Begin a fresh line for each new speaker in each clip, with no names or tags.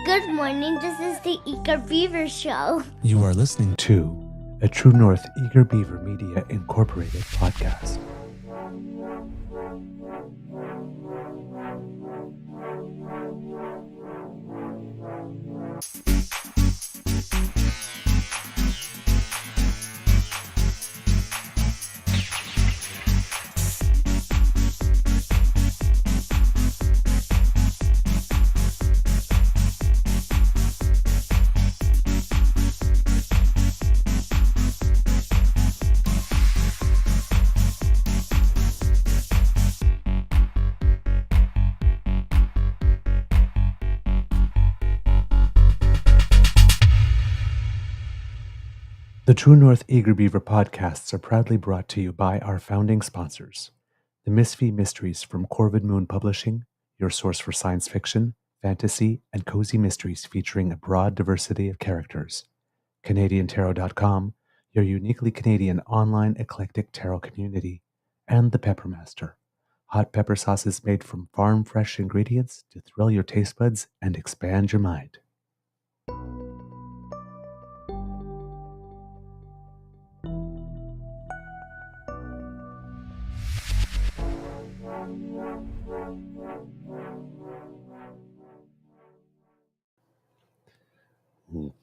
Good morning, this is the Eager Beaver Show.
You are listening to a True North Eager Beaver Media Incorporated podcast. The True North Eager Beaver podcasts are proudly brought to you by our founding sponsors, the Misfit Mysteries from Corvid Moon Publishing, your source for science fiction, fantasy, and cozy mysteries featuring a broad diversity of characters, CanadianTarot.com, your uniquely Canadian online eclectic tarot community, and the Peppermaster, hot pepper sauces made from farm-fresh ingredients to thrill your taste buds and expand your mind.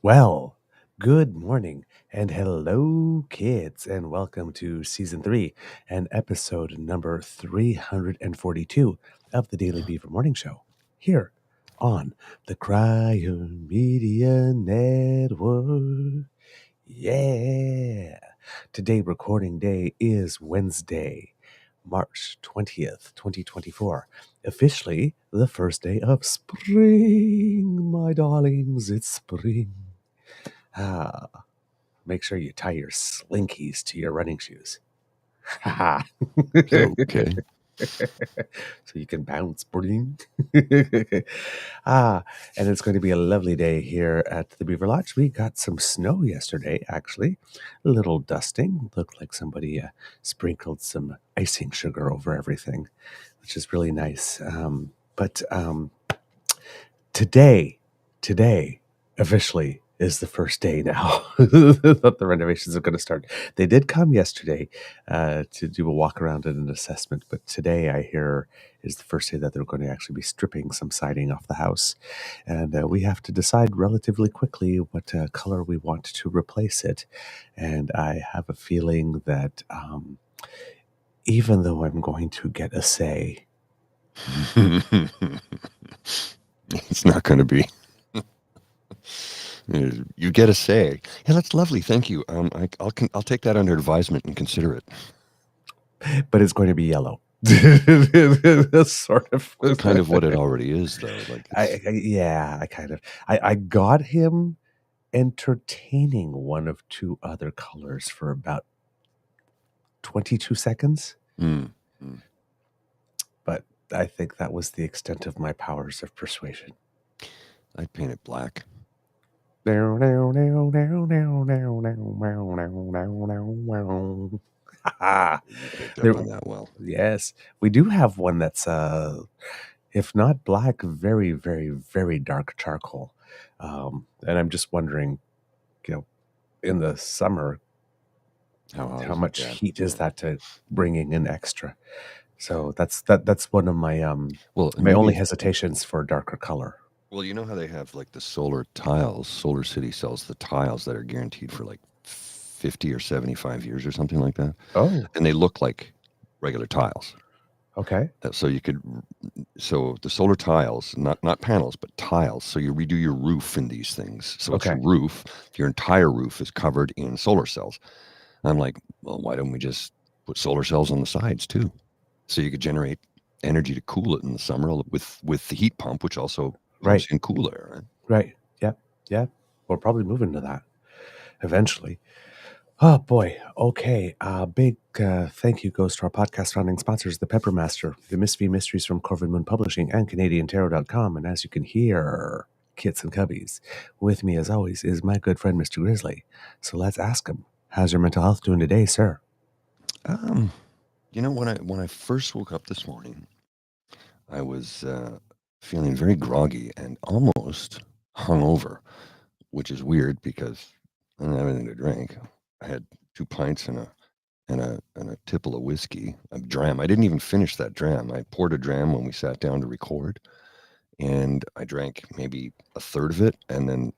Well, good morning and hello, kids, and welcome to season 3 and episode number 342 of the Daily Beaver Morning Show here on the Crier Media Network. Yeah. Today, recording day is Wednesday, March 20th, 2024. Officially the first day of spring, my darlings. It's spring. Make sure you tie your slinkies to your running shoes.
Okay.
So you can bounce, bring. And it's going to be a lovely day here at the Beaver Lodge. We got some snow yesterday, actually. A little dusting. Looked like somebody sprinkled some icing sugar over everything, which is really nice. But today, officially, is the first day now that the renovations are going to start. They did come yesterday to do a walk around and an assessment, but today I hear is the first day that they're going to actually be stripping some siding off the house. And we have to decide relatively quickly what color we want to replace it. And I have a feeling that even though I'm going to get a say,
It's not going to be. You get a say. Yeah, that's lovely. Thank you. I'll take that under advisement and consider it.
but it's going to be yellow. Sort of.
Kind of what it already is, though. Like,
I got him entertaining one of two other colors for about 22 seconds. But I think that was the extent of my powers of persuasion.
I'd paint it black.
They've done
that well.
Yes, we do have one that's if not black, very, very, very dark charcoal. And I'm just wondering, in the summer, how much heat is that to bringing in extra? So that's one of my my only hesitations for darker color.
Well, you know how they have like the solar tiles. Solar City sells the tiles that are guaranteed for like 50 or 75 years or something like that.
Oh,
and they look like regular tiles.
Okay.
So the solar tiles, not panels, but tiles. So you redo your roof in these things. So it's a roof. Your entire roof is covered in solar cells. And I'm like, well, why don't we just put solar cells on the sides too? So you could generate energy to cool it in the summer with the heat pump, which also pumps in cool air.
Right. Yeah. We're probably moving to that eventually. Oh, boy. Okay. Big thank you goes to our podcast founding sponsors, the Peppermaster, the Misfit Mysteries from Corvid Moon Publishing, and CanadianTarot.com. And as you can hear, kits and cubbies, with me as always is my good friend, Mr. Grizzly. So let's ask him, how's your mental health doing today, sir?
When I first woke up this morning, I was feeling very groggy and almost hungover, which is weird because I didn't have anything to drink. I had 2 pints and a tipple of whiskey, a dram. I didn't even finish that dram. I poured a dram when we sat down to record, and I drank maybe a third of it, and then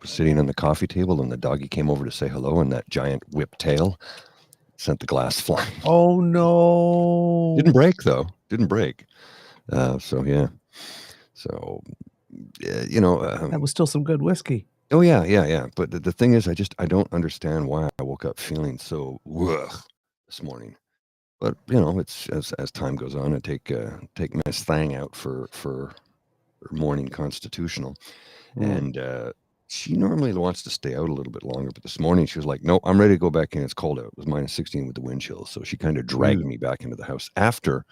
was sitting on the coffee table, and the doggy came over to say hello, and that giant whip tail sent the glass flying.
Oh no!
Didn't break though. Didn't break. So yeah. So
that was still some good whiskey.
Oh yeah. But the thing is, I don't understand why I woke up feeling so this morning. But it's as time goes on, I take Miss Thang out for her morning constitutional, and she normally wants to stay out a little bit longer. But this morning she was like, "No, I'm ready to go back in. It's cold out." It was -16 with the wind chill, so she kind of dragged me back into the house after.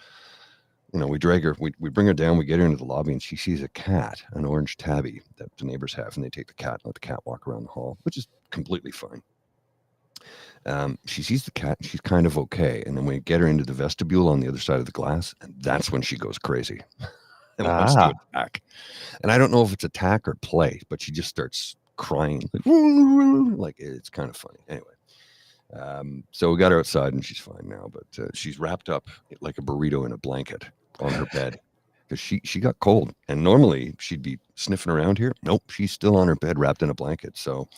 We drag her, we bring her down, we get her into the lobby, and she sees a cat, an orange tabby that the neighbors have, and they take the cat and let the cat walk around the hall, which is completely fine. She sees the cat, and she's kind of okay, and then we get her into the vestibule on the other side of the glass, and that's when she goes crazy and wants to attack. And I don't know if it's attack or play, but she just starts crying, like it's kind of funny. Anyway, so we got her outside, and she's fine now, but she's wrapped up like a burrito in a blanket on her bed because she got cold, and normally she'd be sniffing around here. Nope, she's still on her bed wrapped in a blanket. So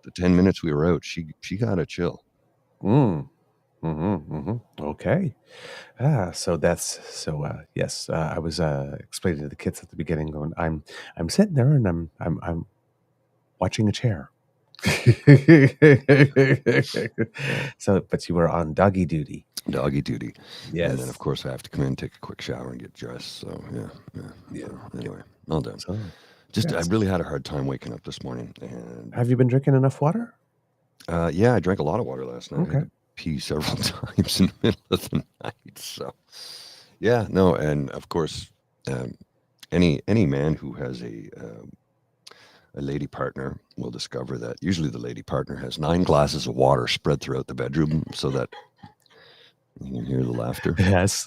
the 10 minutes we were out, she got a chill.
Okay. Yes, I was explaining to the kids at the beginning, going, I'm sitting there and I'm watching a chair. So, but you were on doggy duty.
Yes. And then of course I have to come in, take a quick shower, and get dressed. So yeah. So, anyway, all done. So, I really had a hard time waking up this morning. And
have you been drinking enough water?
Yeah, I drank a lot of water last night.
Okay.
I had to pee several times in the middle of the night. So yeah, no, and of course, any man who has a lady partner will discover that usually the lady partner has 9 glasses of water spread throughout the bedroom so that you can hear the laughter.
Yes.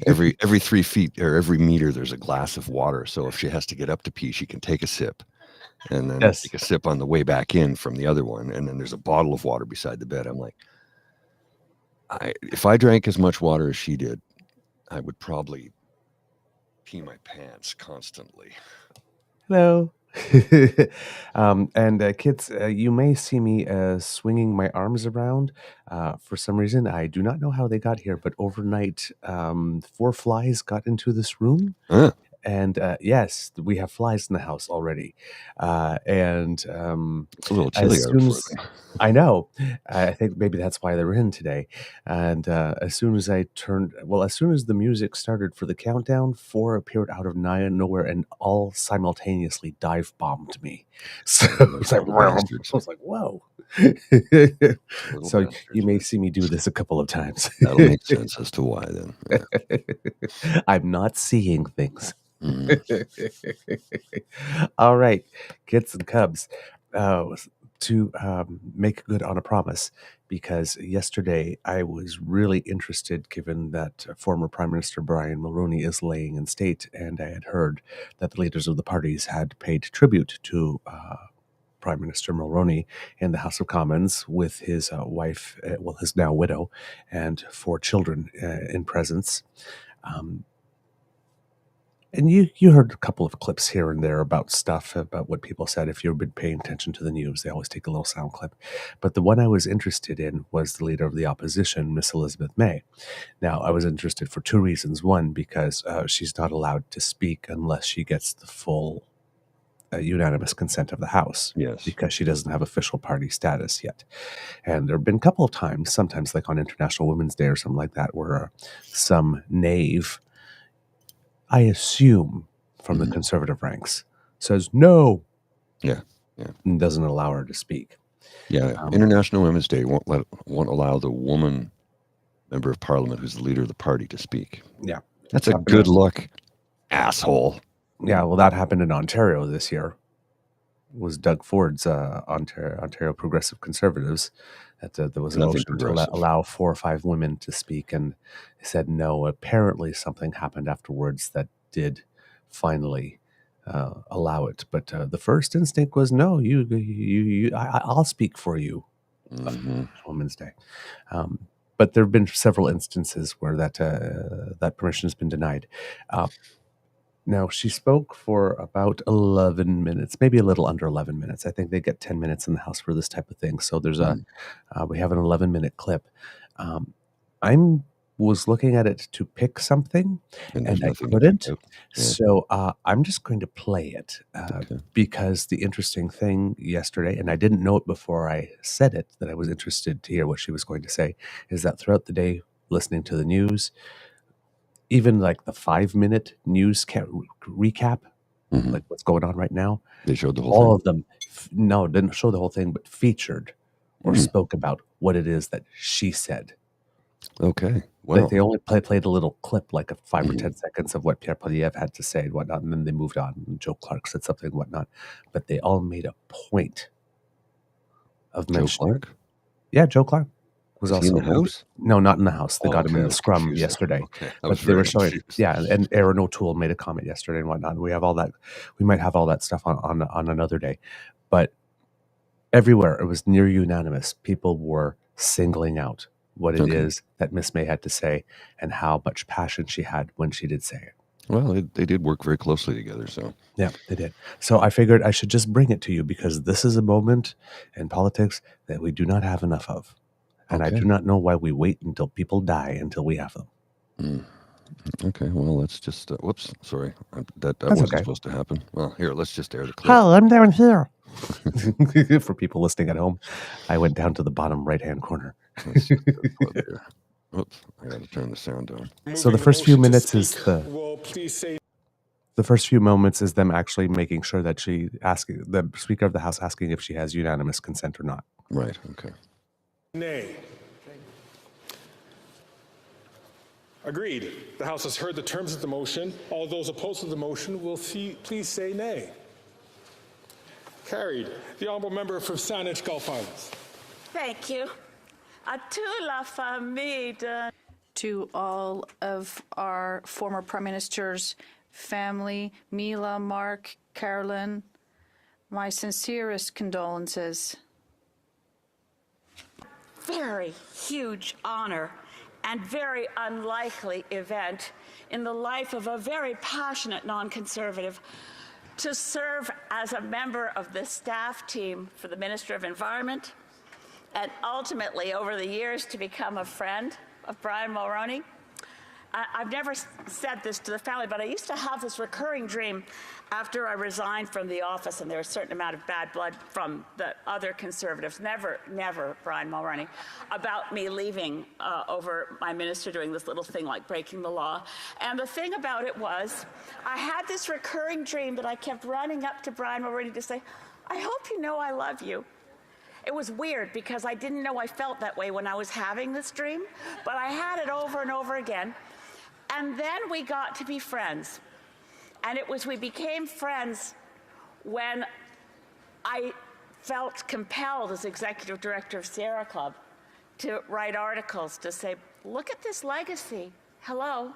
every 3 feet or every meter, there's a glass of water. So if she has to get up to pee, she can take a sip and then take a sip on the way back in from the other one. And then there's a bottle of water beside the bed. I'm like, if I drank as much water as she did, I would probably pee my pants constantly.
Hello. And kids, you may see me swinging my arms around. For some reason, I do not know how they got here, but overnight, 4 flies got into this room. And yes, we have flies in the house already.
It's a little chilly out.
I know. I think maybe that's why they're in today. And as soon as the music started for the countdown, 4 appeared out of nowhere and all simultaneously dive bombed me. So I was like, whoa. So you may see me do this a couple of times.
That'll make sense as to why then. Yeah.
I'm not seeing things. All right, kids and cubs, to make good on a promise, because yesterday I was really interested, given that former Prime Minister Brian Mulroney is laying in state, and I had heard that the leaders of the parties had paid tribute to Prime Minister Mulroney in the House of Commons with his wife, his now widow, and 4 children in presence. And you heard a couple of clips here and there about stuff, about what people said. If you've been paying attention to the news, they always take a little sound clip. But the one I was interested in was the leader of the opposition, Miss Elizabeth May. Now, I was interested for 2 reasons. One, because she's not allowed to speak unless she gets the full unanimous consent of the House.
Yes.
Because she doesn't have official party status yet. And there have been a couple of times, sometimes like on International Women's Day or something like that, where some knave, I assume from the conservative ranks, says no.
Yeah.
And doesn't allow her to speak.
Yeah. International Women's Day won't allow the woman member of parliament who's the leader of the party to speak.
Yeah.
That's a good look, asshole.
Yeah, well, that happened in Ontario this year. It was Doug Ford's Ontario Progressive Conservatives. That there was a motion to allow 4 or 5 women to speak, and they said no. Apparently, something happened afterwards that did finally allow it. But the first instinct was, no, I'll speak for you. Women's Day. But there have been several instances where that permission has been denied. Now, she spoke for about 11 minutes, maybe a little under 11 minutes. I think they get 10 minutes in the House for this type of thing. So there's we have an 11-minute clip. I was looking at it to pick something, and I couldn't. So I'm just going to play it because the interesting thing yesterday, and I didn't know it before I said it, that I was interested to hear what she was going to say, is that throughout the day, listening to the news, even like the 5-minute news recap, like what's going on right now,
they showed the whole
all
thing.
of them, didn't show the whole thing, but featured or spoke about what it is that she said.
Okay. Wow.
They only played a little clip, like 5 or 10 seconds of what Pierre Poilievre had to say and whatnot, and then they moved on. And Joe Clark said something and whatnot. But they all made a point of mentioning.
Joe Clark?
Yeah, Joe Clark was
also
in the
House.
No, not in the House. They got him in the scrum
confused.
yesterday.
Okay.
But they were showing, and Aaron O'Toole made a comment yesterday and whatnot. And we have all that. We might have all that stuff on another day. But everywhere, it was near unanimous. People were singling out what it is that Miss May had to say and how much passion she had when she did say it.
Well, they did work very closely together, so.
Yeah, they did. So I figured I should just bring it to you because this is a moment in politics that we do not have enough of. And I do not know why we wait until people die until we have them.
Okay, well, let's just, whoops, sorry. That wasn't supposed to happen. Well, here, let's just air the clip.
Oh, I'm down here. For people listening at home, I went down to the bottom right-hand corner.
Oops, I got to turn the sound down.
So the first few minutes is the first few moments is them actually making sure that the Speaker of the House asking if she has unanimous consent or not.
Right, okay.
Nay. Agreed. The House has heard the terms of the motion. All those opposed to the motion will please say nay. Carried. The honourable member for Saanich Gulf Islands.
Thank you. À toute la famille de...
To all of our former Prime Minister's family, Mila, Mark, Carolyn, my sincerest condolences.
Very huge honor and very unlikely event in the life of a very passionate non-conservative to serve as a member of the staff team for the Minister of Environment and ultimately over the years to become a friend of Brian Mulroney. I've never said this to the family, but I used to have this recurring dream after I resigned from the office, and there was a certain amount of bad blood from the other Conservatives, never Brian Mulroney, about me leaving over my minister doing this little thing like breaking the law. And the thing about it was, I had this recurring dream that I kept running up to Brian Mulroney to say, I hope you know I love you. It was weird because I didn't know I felt that way when I was having this dream, but I had it over and over again. And then we got to be friends. And we became friends when I felt compelled as executive director of Sierra Club to write articles to say, look at this legacy, hello.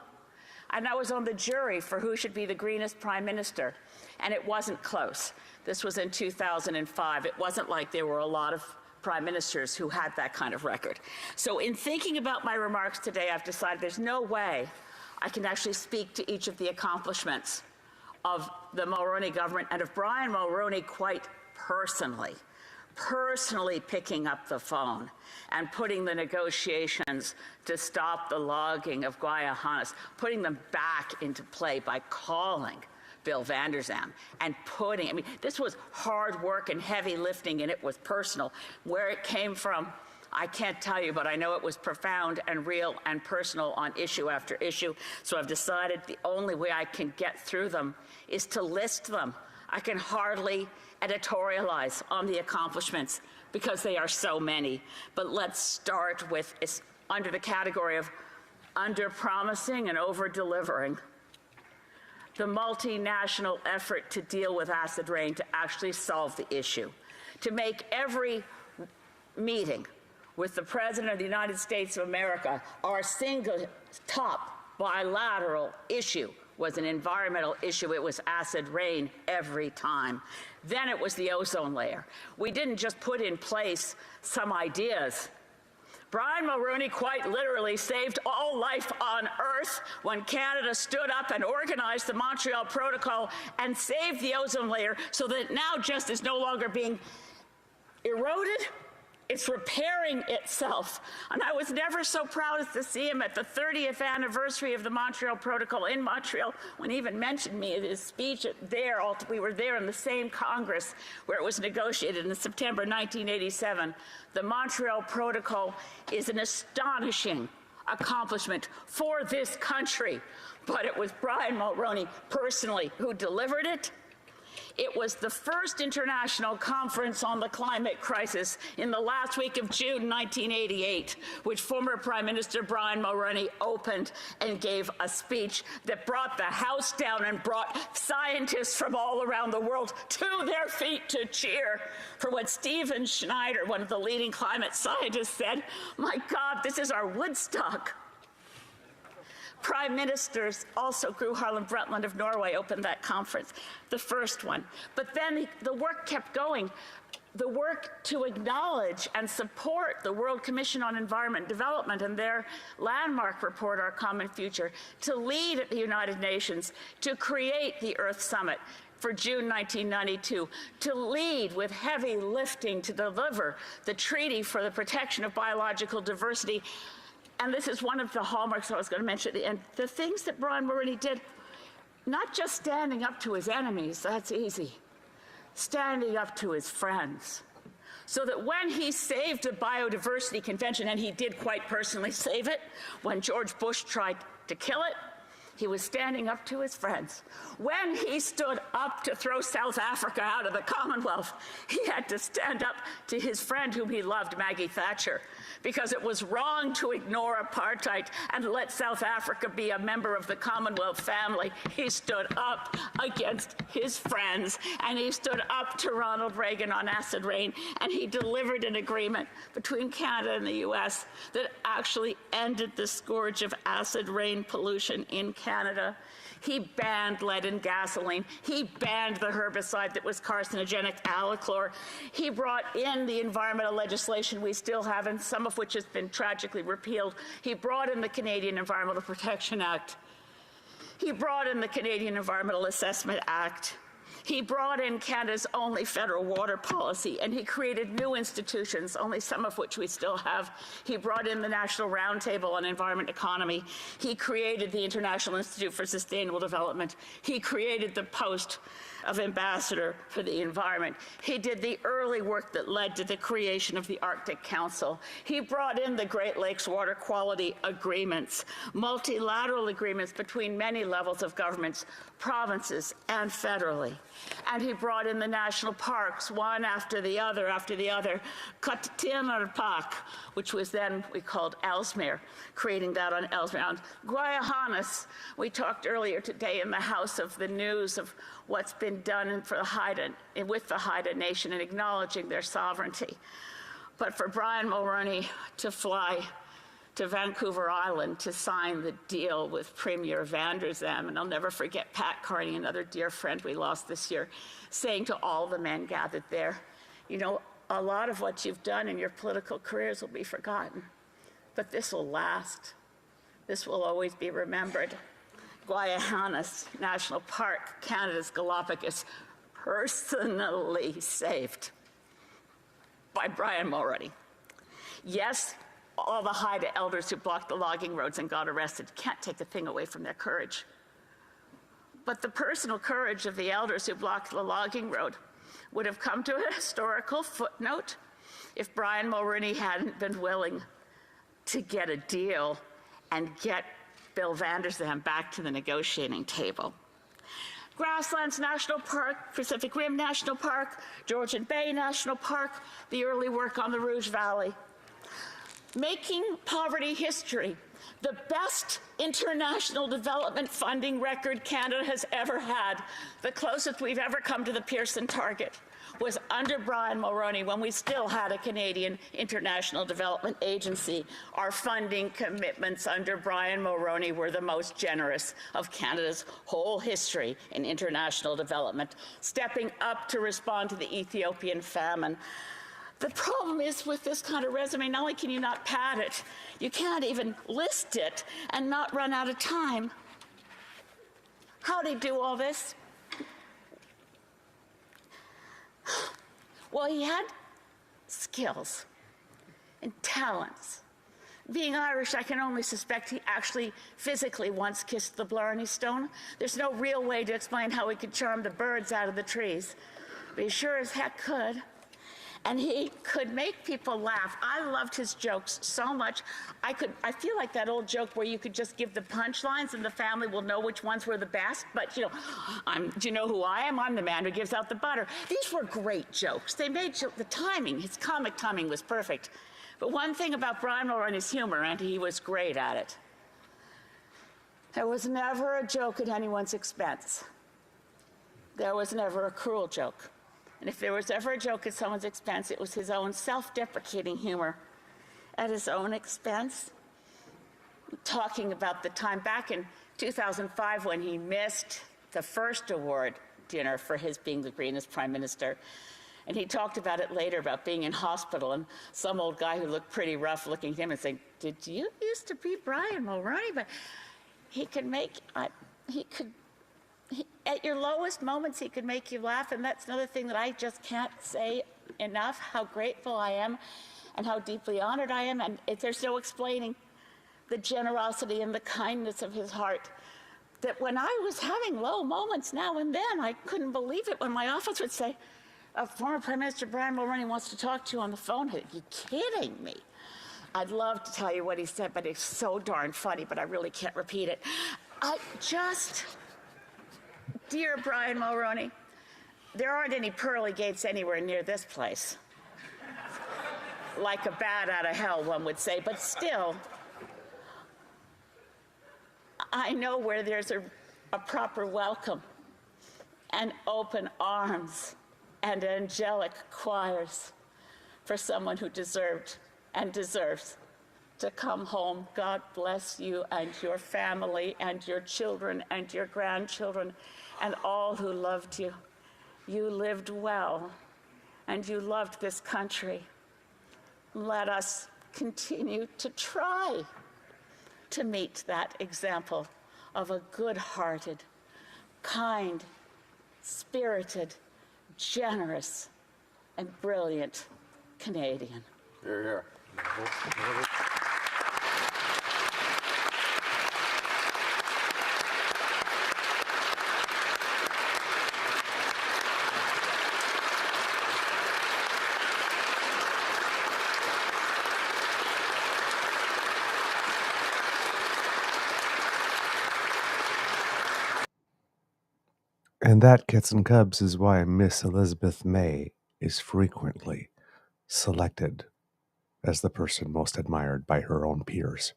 And I was on the jury for who should be the greenest prime minister. And it wasn't close. This was in 2005. It wasn't like there were a lot of prime ministers who had that kind of record. So in thinking about my remarks today, I've decided there's no way I can actually speak to each of the accomplishments of the Mulroney government and of Brian Mulroney quite personally picking up the phone and putting the negotiations to stop the logging of Guayahanas, putting them back into play by calling Bill Vander Zalm and this was hard work and heavy lifting, and it was personal. Where it came from, I can't tell you, but I know it was profound and real and personal on issue after issue. So I've decided the only way I can get through them is to list them. I can hardly editorialize on the accomplishments because they are so many. But let's start with, under the category of under-promising and over-delivering, the multinational effort to deal with acid rain to actually solve the issue, to make every meeting with the President of the United States of America our single top bilateral issue was an environmental issue, it was acid rain every time. Then it was the ozone layer. We didn't just put in place some ideas. Brian Mulroney quite literally saved all life on Earth when Canada stood up and organized the Montreal Protocol and saved the ozone layer so that now just is no longer being eroded, it's repairing itself. And I was never so proud as to see him at the 30th anniversary of the Montreal Protocol in Montreal when he even mentioned me in his speech there. We were there in the same Congress where it was negotiated in September 1987. The Montreal Protocol is an astonishing accomplishment for this country, but it was Brian Mulroney personally who delivered it. It was the first international conference on the climate crisis in the last week of June 1988, which former Prime Minister Brian Mulroney opened and gave a speech that brought the House down and brought scientists from all around the world to their feet to cheer for what Stephen Schneider, one of the leading climate scientists, said, "My God, this is our Woodstock." Prime Ministers also, Gro Harlem Brundtland of Norway, opened that conference, the first one. But then the work kept going. The work to acknowledge and support the World Commission on Environment and Development and their landmark report, Our Common Future, to lead at the United Nations, to create the Earth Summit for June 1992, to lead with heavy lifting to deliver the Treaty for the Protection of Biological Diversity. And this is one of the hallmarks I was going to mention at the end. The things that Brian Mulroney did, not just standing up to his enemies, that's easy, standing up to his friends. So that when he saved the Biodiversity Convention, and he did quite personally save it, when George Bush tried to kill it, he was standing up to his friends. When he stood up to throw South Africa out of the Commonwealth, he had to stand up to his friend whom he loved, Maggie Thatcher, because it was wrong to ignore apartheid and let South Africa be a member of the Commonwealth family. He stood up against his friends, and he stood up to Ronald Reagan on acid rain, and he delivered an agreement between Canada and the US that actually ended the scourge of acid rain pollution in Canada. He banned lead in gasoline. He banned the herbicide that was carcinogenic, Alachlor. He brought in the environmental legislation we still have, and some of which has been tragically repealed. He brought in the Canadian Environmental Protection Act. He brought in the Canadian Environmental Assessment Act. He brought in Canada's only federal water policy, and he created new institutions, only some of which we still have. He brought in the National Roundtable on Environment and Economy. He created the International Institute for Sustainable Development. He created the post of Ambassador for the Environment. He did the early work that led to the creation of the Arctic Council. He brought in the Great Lakes Water Quality Agreements, multilateral agreements between many levels of governments, provinces, and federally. And he brought in the national parks, one after the other, Katatina Park, which was then we called Ellesmere, creating that on Ellesmere. On Guayahanas, we talked earlier today in the House of the news of what's been done for the Haida, with the Haida Nation and acknowledging their sovereignty. But for Brian Mulroney to fly to Vancouver Island to sign the deal with Premier Van der Zalm, and I'll never forget Pat Carney, another dear friend we lost this year, saying to all the men gathered there, you know, a lot of what you've done in your political careers will be forgotten, but this will last. This will always be remembered. Guayahanas National Park, Canada's Galapagos, personally saved by Brian Mulroney. Yes, all the Haida elders who blocked the logging roads and got arrested can't take the thing away from their courage. But the personal courage of the elders who blocked the logging road would have come to a historical footnote if Brian Mulroney hadn't been willing to get a deal and get Bill Van der Zalm back to the negotiating table. Grasslands National Park, Pacific Rim National Park, Georgian Bay National Park, the early work on the Rouge Valley. Making poverty history, The best international development funding record Canada has ever had, the closest we've ever come to the Pearson target, was under Brian Mulroney when we still had a Canadian International Development Agency. Our funding commitments under Brian Mulroney were the most generous of Canada's whole history in international development, stepping up to respond to the Ethiopian famine. The problem is with this kind of resume, not only can you not pad it, you can't even list it and not run out of time. How did he do all this? Well, he had skills and talents. Being Irish, I can only suspect he actually physically once kissed the Blarney Stone. There's no real way to explain how he could charm the birds out of the trees, but he sure as heck could. And he could make people laugh. I loved his jokes so much. I feel like that old joke where you could just give the punchlines and the family will know which ones were the best. But, do you know who I am? I'm the man who gives out the butter. These were great jokes. They made the timing, his comic timing was perfect. But one thing about Brian Mulroney's humor, and he was great at it, there was never a joke at anyone's expense. There was never a cruel joke. And if there was ever a joke at someone's expense, it was his own self-deprecating humor at his own expense. Talking about the time back in 2005 when he missed the first award dinner for his being the greenest prime minister. And he talked about it later, about being in hospital, and some old guy who looked pretty rough looking at him and saying, "Did you used to be Brian Mulroney?" But he could make, at your lowest moments, he could make you laugh, and that's another thing that I just can't say enough, how grateful I am and how deeply honored I am, and there's no explaining the generosity and the kindness of his heart. That when I was having low moments now and then, I couldn't believe it when my office would say, former Prime Minister Brian Mulroney wants to talk to you on the phone. Are you kidding me? I'd love to tell you what he said, but it's so darn funny, but I really can't repeat it. Dear Brian Mulroney, there aren't any pearly gates anywhere near this place. Like a bat out of hell, one would say, but still, I know where there's a proper welcome and open arms and angelic choirs for someone who deserved and deserves to come home. God bless you and your family and your children and your grandchildren and all who loved you. You lived well and you loved this country. Let us continue to try to meet that example of a good-hearted, kind, spirited, generous, and brilliant Canadian.
Here, here.
And that, Kits and Cubs, is why Miss Elizabeth May is frequently selected as the person most admired by her own peers.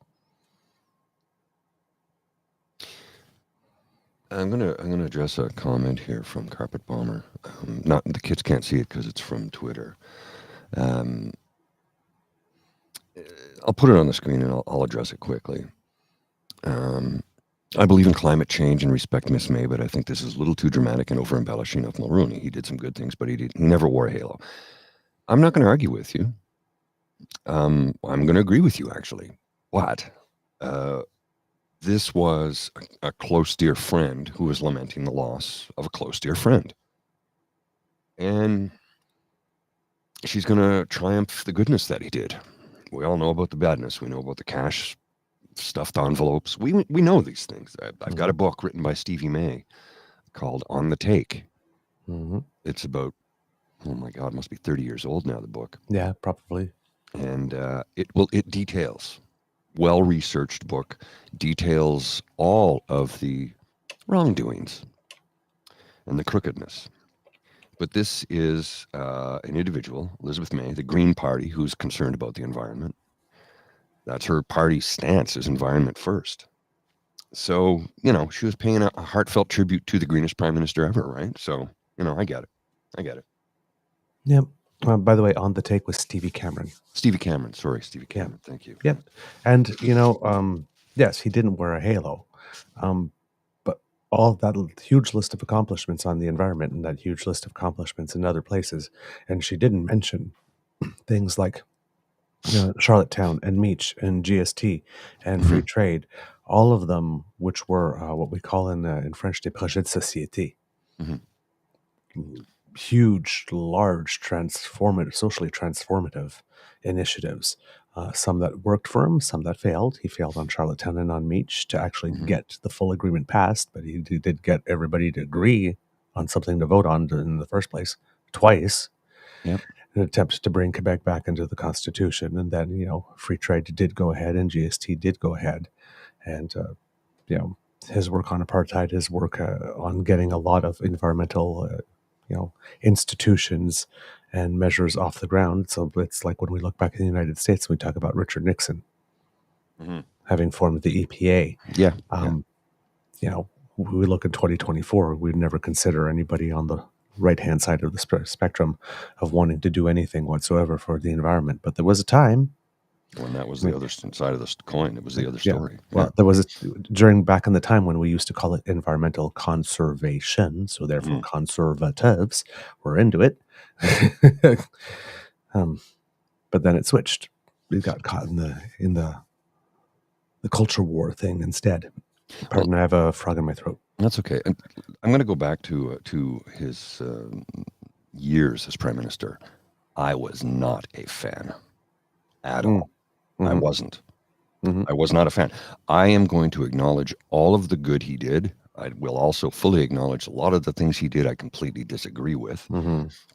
I'm gonna address a comment here from Carpet Bomber. Not the kids can't see it because it's from Twitter. I'll put it on the screen and I'll address it quickly. I believe in climate change and respect Miss May, but I think this is a little too dramatic and over-embellishing of Mulroney. He did some good things, but he never wore a halo. I'm not going to argue with you. I'm going to agree with you, actually. What? This was a close, dear friend who was lamenting the loss of a close, dear friend. And she's going to triumph the goodness that he did. We all know about the badness. We know about the cash stuffed envelopes. We know these things. I've got a book written by Stevie May called On the Take.
Mm-hmm.
It's about, oh my God, it must be 30 years old now, the book.
Yeah, probably.
And it details, well-researched book, details all of the wrongdoings and the crookedness. But this is an individual, Elizabeth May, the Green Party, who's concerned about the environment. That's her party's stance, is environment first. So, she was paying a heartfelt tribute to the greenest prime minister ever, right? So, I get it.
Yep. By the way, on the take was Stevie Cameron.
Stevie Cameron. Thank you.
Yep. And, yes, he didn't wear a halo. But all that huge list of accomplishments on the environment and that huge list of accomplishments in other places. And she didn't mention things like Charlottetown and Meach and GST and free trade, all of them, which were what we call in French des projets de société. Huge, large, socially transformative initiatives. Some that worked for him, some that failed. He failed on Charlottetown and on Meach to actually get the full agreement passed, but he did get everybody to agree on something to vote on in the first place twice.
Yep.
An attempt to bring Quebec back into the Constitution, and then free trade did go ahead, and GST did go ahead, and his work on apartheid, his work on getting a lot of environmental institutions and measures off the ground. So it's like when we look back in the United States, we talk about Richard Nixon having formed the EPA. We look at 2024, we'd never consider anybody on the right-hand side of the spectrum of wanting to do anything whatsoever for the environment. But there was a time
when that was the other side of the coin. It was the other story.
Well, there was back in the time when we used to call it environmental conservation. So therefore conservatives were into it. But then it switched. We got caught in the culture war thing instead. Pardon, I have a frog in my throat.
That's okay. And I'm going to go back to his years as prime minister. I was not a fan at all. I wasn't. I was not a fan. I am going to acknowledge all of the good he did. I will also fully acknowledge a lot of the things he did I completely disagree with.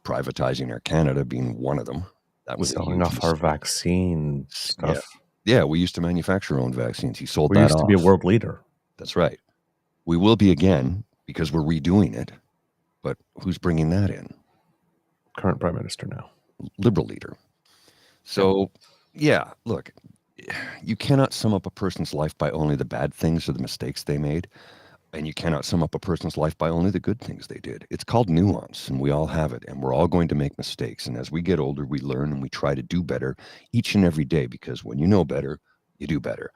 Privatizing Air Canada being one of them. That was
selling off our vaccine stuff.
Yeah, we used to manufacture our own vaccines. He sold
we
that
used
off.
To be a world leader.
That's right. We will be again because we're redoing it. But who's bringing that in?
Current prime minister now.
Liberal leader. So, yeah, look, you cannot sum up a person's life by only the bad things or the mistakes they made. And you cannot sum up a person's life by only the good things they did. It's called nuance, and we all have it. And we're all going to make mistakes. And as we get older, we learn and we try to do better each and every day, because when you know better, you do better.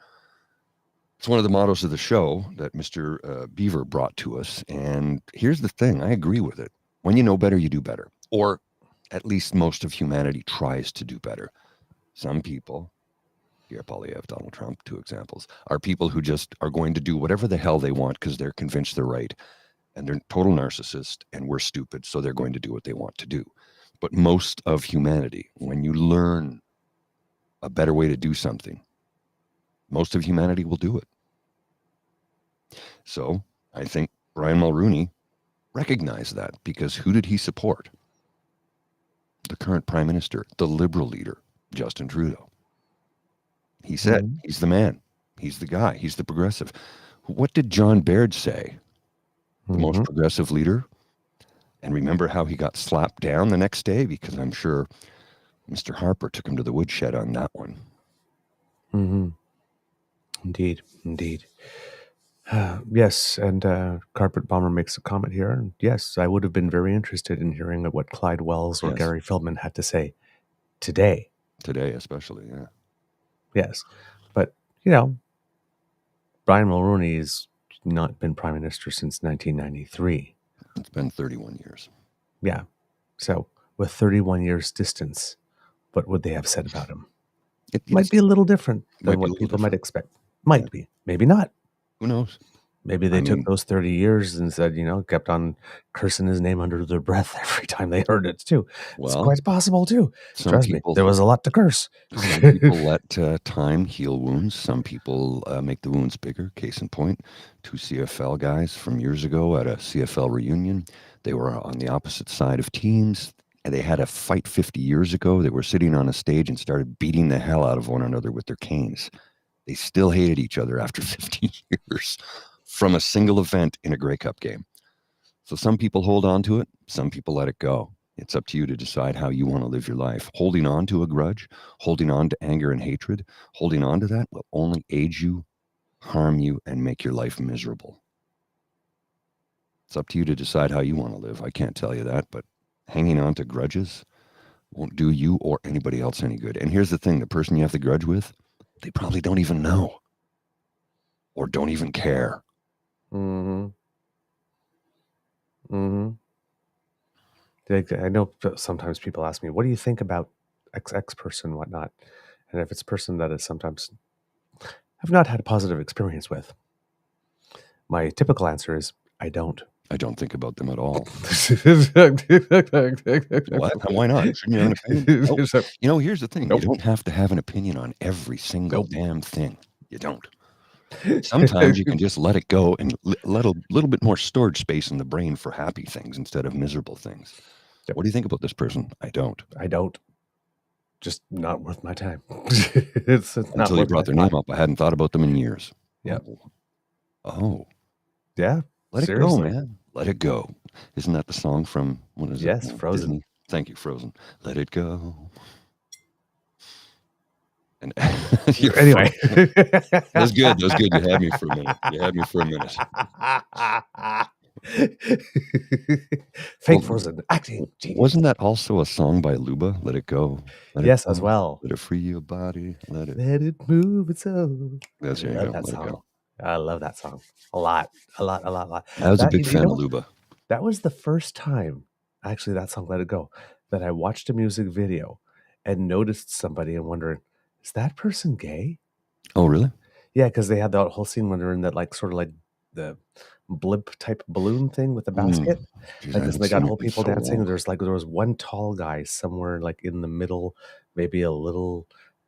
It's one of the mottos of the show that Mr. Beaver brought to us. And here's the thing. I agree with it. When you know better, you do better. Or at least most of humanity tries to do better. Some people, Pierre Poilievre, Donald Trump, 2 examples, are people who just are going to do whatever the hell they want because they're convinced they're right. And they're total narcissists, and we're stupid, so they're going to do what they want to do. But most of humanity, when you learn a better way to do something, most of humanity will do it. So I think Brian Mulroney recognized that, because who did he support? The current prime minister, the liberal leader, Justin Trudeau. He said, he's the man. He's the guy. He's the progressive. What did John Baird say? The most progressive leader? And remember how he got slapped down the next day? Because I'm sure Mr. Harper took him to the woodshed on that one.
Indeed. Yes, and Carpet Bomber makes a comment here. And yes, I would have been very interested in hearing what Clyde Wells or Gary Feldman had to say today.
Today, especially, yeah.
Yes, but, Brian Mulroney has not been prime minister since 1993.
It's been 31 years.
Yeah, so with 31 years distance, what would they have said about him? It might be a little different than what people might expect. Might be, maybe not.
Who knows?
Maybe they took those 30 years and said, kept on cursing his name under their breath every time they heard it, too. Well, it's quite possible, too. Trust me, there was a lot to curse.
Some people let time heal wounds. Some people make the wounds bigger. Case in point, 2 CFL guys from years ago at a CFL reunion. They were on the opposite side of teams. And they had a fight 50 years ago. They were sitting on a stage and started beating the hell out of one another with their canes. They still hated each other after 50 years. From a single event in a Grey Cup game. So some people hold on to it. Some people let it go. It's up to you to decide how you want to live your life. Holding on to a grudge, holding on to anger and hatred, holding on to that will only age you, harm you, and make your life miserable. It's up to you to decide how you want to live. I can't tell you that, but hanging on to grudges won't do you or anybody else any good. And here's the thing, the person you have the grudge with, they probably don't even know or don't even care.
Mm-hmm. I know sometimes people ask me, what do you think about XX person, whatnot? And if it's a person that is sometimes I've not had a positive experience with, my typical answer is, I don't.
I don't think about them at all. What? Why not? Shouldn't you have an opinion? Nope. You know, here's the thing. Nope. You don't have to have an opinion on every single damn thing. You don't. Sometimes you can just let it go and let a little bit more storage space in the brain for happy things instead of miserable things. Yep. What do you think about this person? I don't.
Just not worth my time. It's
Until you brought their name up, I hadn't thought about them in years.
Yeah.
Oh.
Yeah.
Let it go, man. Let it go. Isn't that the song from, what is it?
Yes, Frozen.
Disney? Thank you, Frozen. Let it go. And
anyway.
That's good. You had me for a minute.
Fake Frozen acting.
Wasn't that also a song by Luba? Let it go.
Yes, as well.
Let it free your body. Let it
move its own.
That's there you go.
That song. I love that song a lot.
I was a big fan of Luba.
That was the first time, actually, that song, Let It Go, that I watched a music video and noticed somebody and wondering, is that person gay?
Oh, really?
Yeah, because they had that whole scene when they're in that, like, sort of like the blimp type balloon thing with the basket. Like, they got old people dancing. And there was one tall guy somewhere, like, in the middle, maybe a little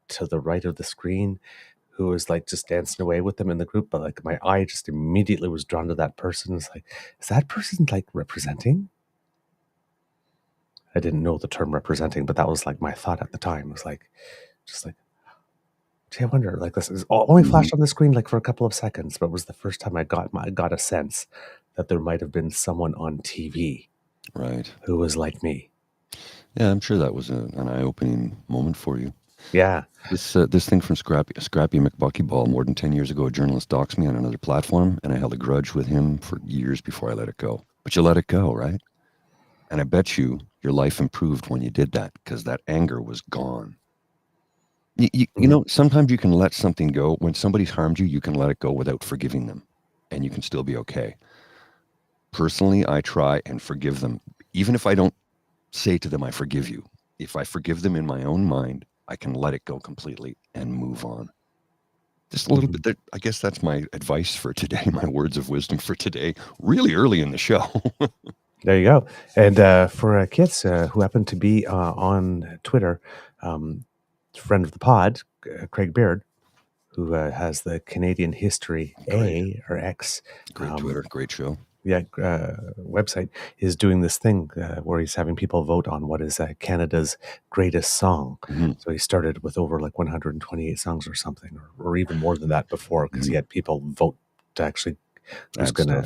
to the right of the screen, who was like just dancing away with them in the group, but like my eye just immediately was drawn to that person. It's like, is that person like representing? I didn't know the term representing, but that was like my thought at the time. It was like, just like, gee, I wonder, like this is only flashed on the screen like for a couple of seconds, but it was the first time I got a sense that there might have been someone on TV,
right,
who was like me.
Yeah, I'm sure that was an eye-opening moment for you.
Yeah.
This thing from Scrappy McBuckyball more than 10 years ago, a journalist doxed me on another platform, and I held a grudge with him for years before I let it go. But you let it go, right? And I bet you your life improved when you did that, because that anger was gone. You know, sometimes you can let something go. When somebody's harmed you, you can let it go without forgiving them, and you can still be okay. Personally, I try and forgive them, even if I don't say to them, I forgive you. If I forgive them in my own mind, I can let it go completely and move on. Just a little bit. I guess that's my advice for today, my words of wisdom for today, really early in the show.
There you go. And for kids who happen to be on Twitter, friend of the pod, Craig Beard, who has the Canadian History A or X.
Great Twitter, great show.
Yeah, website is doing this thing where he's having people vote on what is Canada's greatest song. So he started with over like 128 songs or something, or even more than that before, because he had people vote to actually who's going to.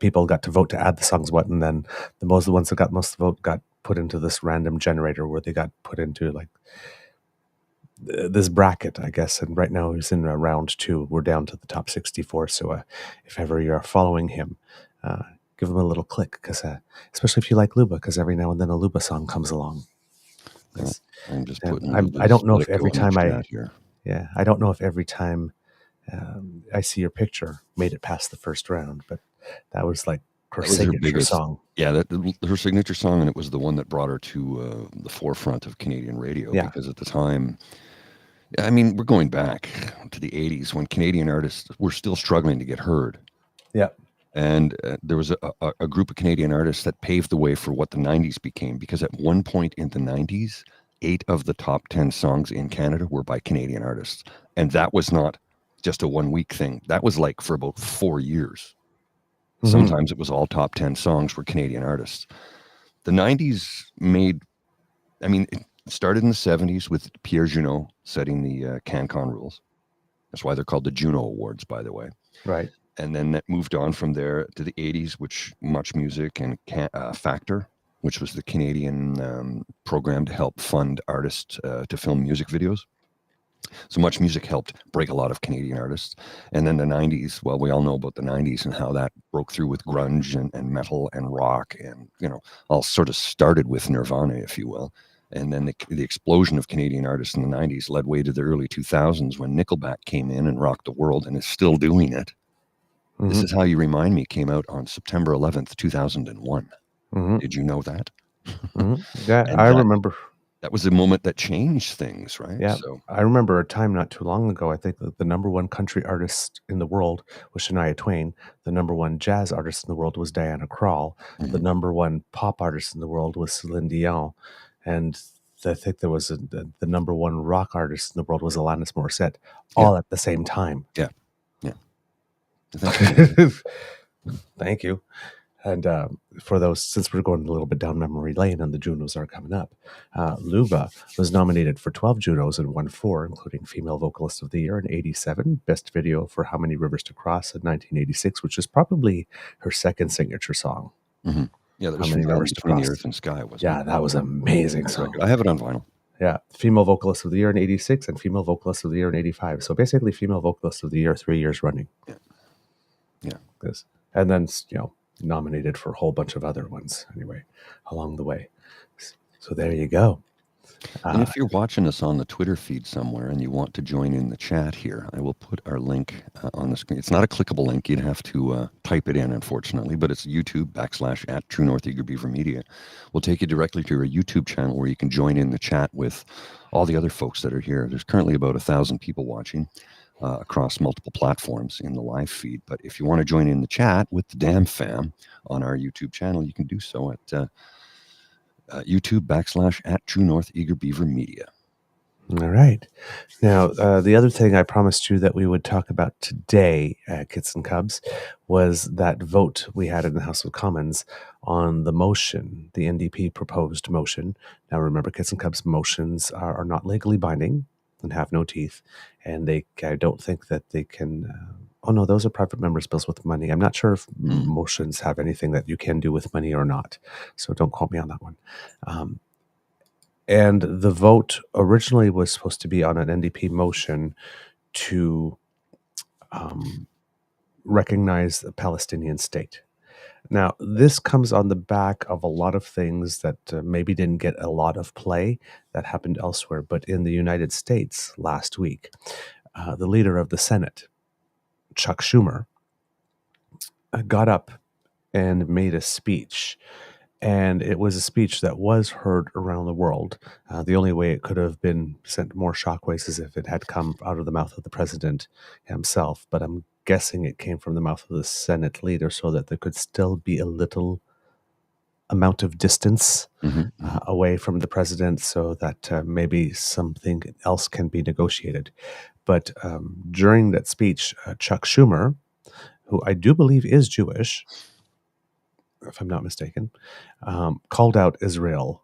People got to vote to add the songs and then the ones that got most of the vote got put into this random generator where they got put into like this bracket, I guess, and right now he's in round 2. We're down to the top 64. So if ever you're following him, give him a little click, because especially if you like Luba, because every now and then a Luba song comes along.
I'm just putting.
I don't know if every time I don't know if every time I see your picture made it past the first round, but that was like her signature song.
Yeah, her signature song, and it was the one that brought her to the forefront of Canadian radio. Yeah. Because at the time, I mean, we're going back to the 80s when Canadian artists were still struggling to get heard.
Yeah.
And there was a group of Canadian artists that paved the way for what the 90s became, because at one point in the 90s, 8 of the top 10 songs in Canada were by Canadian artists. And that was not just a 1-week thing. That was like for about 4 years. Sometimes it was all top 10 songs were Canadian artists. The 90s it started in the 70s with Pierre Junot setting the CanCon rules. That's why they're called the Juno Awards, by the way.
Right.
And then that moved on from there to the 80s, which Much Music and Factor which was the Canadian program to help fund artists to film music videos. So Much Music helped break a lot of Canadian artists. And then the 90s, well, we all know about the 90s and how that broke through with grunge and metal and rock and, all sort of started with Nirvana, if you will. And then the explosion of Canadian artists in the 90s led way to the early 2000s when Nickelback came in and rocked the world and is still doing it. Mm-hmm. This Is How You Remind Me came out on September 11th, 2001. Mm-hmm. Did you know that?
Mm-hmm. Yeah, I remember.
That was the moment that changed things, right?
Yeah, so I remember a time not too long ago, I think that the number one country artist in the world was Shania Twain. The number one jazz artist in the world was Diana Krall. Mm-hmm. The number one pop artist in the world was Celine Dion. And I think there was the number one rock artist in the world was Alanis Morissette, all at the same time.
Yeah.
Thank you. And for those, since we're going a little bit down memory lane and the Junos are coming up, Luba was nominated for 12 Junos and won 4, including Female Vocalist of the Year in 87, Best Video for How Many Rivers to Cross in 1986, which is probably her second signature song.
Mm-hmm. Yeah, that was How Many Rivers to Cross. The Earth and Sky, wasn't it?
Yeah, that was an amazing song.
I have it on vinyl.
Yeah, Female Vocalist of the Year in 86 and Female Vocalist of the Year in 85. So basically, Female Vocalist of the Year 3 years running.
Yeah.
And then, nominated for a whole bunch of other ones anyway along the way. So there you go.
And if you're watching us on the Twitter feed somewhere and you want to join in the chat here, I will put our link on the screen. It's not a clickable link. You'd have to type it in, unfortunately, but it's YouTube / True North Eager Beaver Media. We'll take you directly to our YouTube channel where you can join in the chat with all the other folks that are here. There's currently about 1,000 people watching across multiple platforms in the live feed. But if you want to join in the chat with the Damn Fam on our YouTube channel, you can do so at YouTube / True North Eager Beaver Media.
All right. Now, the other thing I promised you that we would talk about today, Kits and Cubs, was that vote we had in the House of Commons on the motion, the NDP proposed motion. Now, remember, Kits and Cubs motions are not legally binding and have no teeth, and I don't think that they can. Oh no, those are private members' bills with money. I'm not sure if motions have anything that you can do with money or not, so don't quote me on that one. And the vote originally was supposed to be on an NDP motion to recognize the Palestinian state. Now, this comes on the back of a lot of things that maybe didn't get a lot of play that happened elsewhere. But in the United States last week, the leader of the Senate, Chuck Schumer, got up and made a speech. And it was a speech that was heard around the world. The only way it could have been sent more shockwaves is if it had come out of the mouth of the president himself. But I'm guessing it came from the mouth of the Senate leader so that there could still be a little amount of distance away from the president so that maybe something else can be negotiated. But during that speech, Chuck Schumer, who I do believe is Jewish, if I'm not mistaken, called out Israel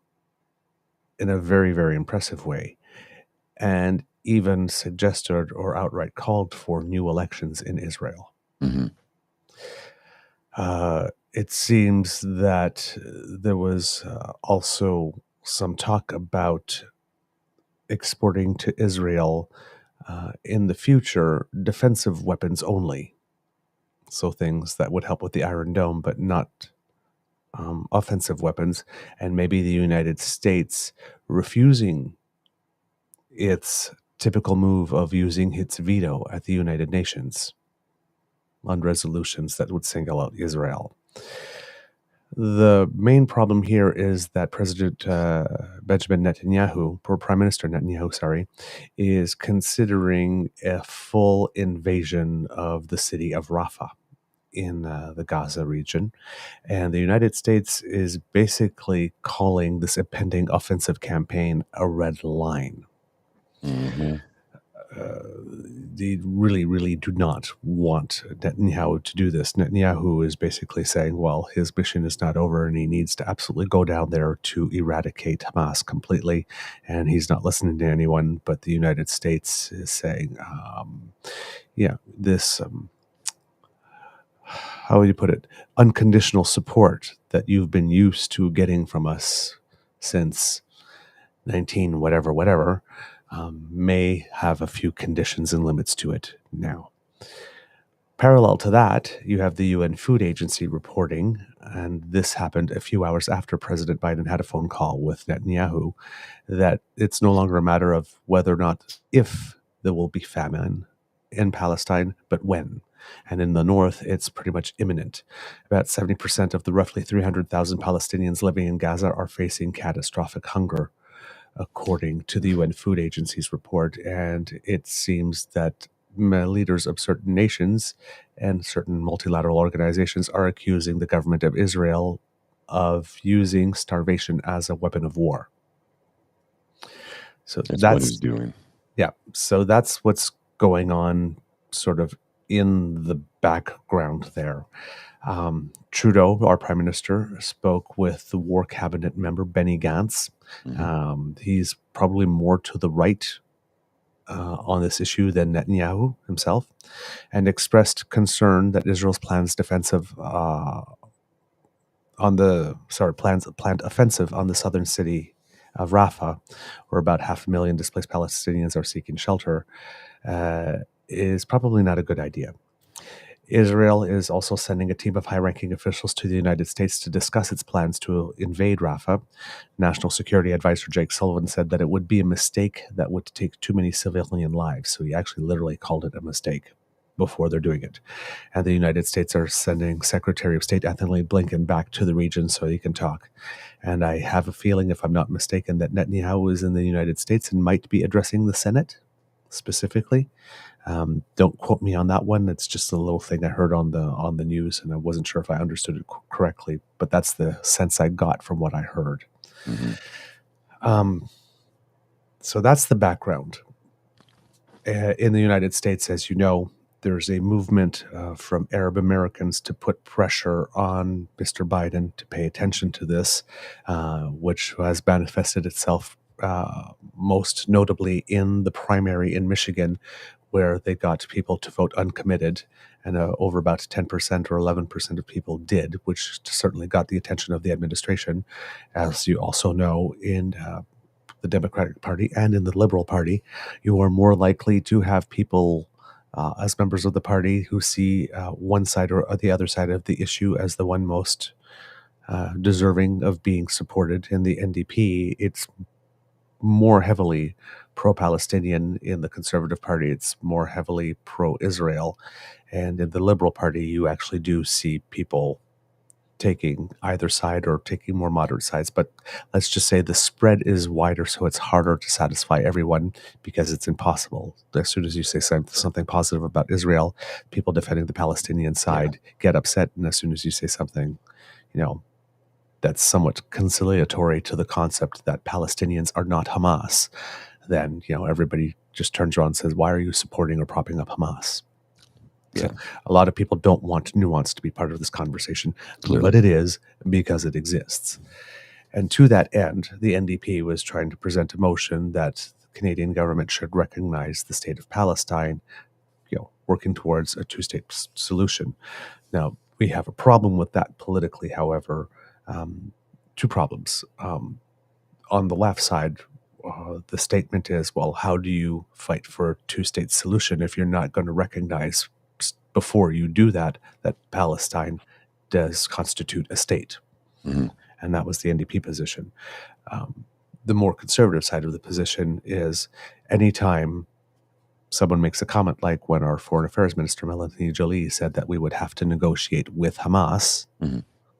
in a very, very impressive way, and even suggested or outright called for new elections in Israel. Mm-hmm. It seems that there was also some talk about exporting to Israel in the future defensive weapons only. So things that would help with the Iron Dome, but not offensive weapons, and maybe the United States refusing its typical move of using its veto at the United Nations on resolutions that would single out Israel. The main problem here is that President Benjamin Netanyahu, or Prime Minister Netanyahu, is considering a full invasion of the city of Rafah in the Gaza region. And the United States is basically calling this impending offensive campaign a red line. Mm-hmm. They really, really do not want Netanyahu to do this. Netanyahu is basically saying, well, his mission is not over and he needs to absolutely go down there to eradicate Hamas completely. And he's not listening to anyone, but the United States is saying, this... how would you put it? Unconditional support that you've been used to getting from us since 19 whatever may have a few conditions and limits to it now. Parallel to that, you have the UN Food Agency reporting, and this happened a few hours after President Biden had a phone call with Netanyahu, that it's no longer a matter of whether or not if there will be famine in Palestine, but when. And in the north, it's pretty much imminent. About 70% of the roughly 300,000 Palestinians living in Gaza are facing catastrophic hunger, according to the UN Food Agency's report. And it seems that leaders of certain nations and certain multilateral organizations are accusing the government of Israel of using starvation as a weapon of war. So
that's what he's doing.
Yeah. So that's what's going on sort of in the background there. Trudeau, our prime minister, spoke with the war cabinet member Benny Gantz. He's probably more to the right on this issue than Netanyahu himself, and expressed concern that Israel's planned offensive on the southern city of Rafah, where about 500,000 displaced Palestinians are seeking shelter, is probably not a good idea. Israel is also sending a team of high-ranking officials to the United States to discuss its plans to invade Rafah. National Security Advisor Jake Sullivan said that it would be a mistake that would take too many civilian lives. So he actually literally called it a mistake before they're doing it. And the United States are sending Secretary of State Anthony Blinken back to the region so he can talk. And I have a feeling, if I'm not mistaken, that Netanyahu is in the United States and might be addressing the Senate specifically. Don't quote me on that one. It's just a little thing I heard on the news, and I wasn't sure if I understood it correctly, but that's the sense I got from what I heard. So that's the background. In the United States, as you know, there's a movement from Arab Americans to put pressure on Mr. Biden to pay attention to this, which has manifested itself most notably in the primary in Michigan, where they got people to vote uncommitted, and over about 10% or 11% of people did, which certainly got the attention of the administration. As you also know, in the Democratic Party and in the Liberal Party, you are more likely to have people as members of the party who see one side or the other side of the issue as the one most deserving of being supported. In the NDP, it's more heavily pro-Palestinian. In the Conservative Party, it's more heavily pro-Israel. And in the Liberal Party, you actually do see people taking either side or taking more moderate sides. But let's just say the spread is wider, so it's harder to satisfy everyone because it's impossible. As soon as you say something positive about Israel, people defending the Palestinian side get upset. And as soon as you say something, that's somewhat conciliatory to the concept that Palestinians are not Hamas, then, everybody just turns around and says, why are you supporting or propping up Hamas?
Yeah.
So a lot of people don't want nuance to be part of this conversation,
Clearly.
but it is because it exists. And to that end, the NDP was trying to present a motion that the Canadian government should recognize the state of Palestine, working towards a two-state solution. Now, we have a problem with that politically, however. Two problems. On the left side, the statement is, well, how do you fight for a two-state solution if you're not going to recognize before you do that Palestine does constitute a state? And that was the NDP position. The more conservative side of the position is anytime someone makes a comment like when our Foreign Affairs Minister, Melanie Joly, said that we would have to negotiate with Hamas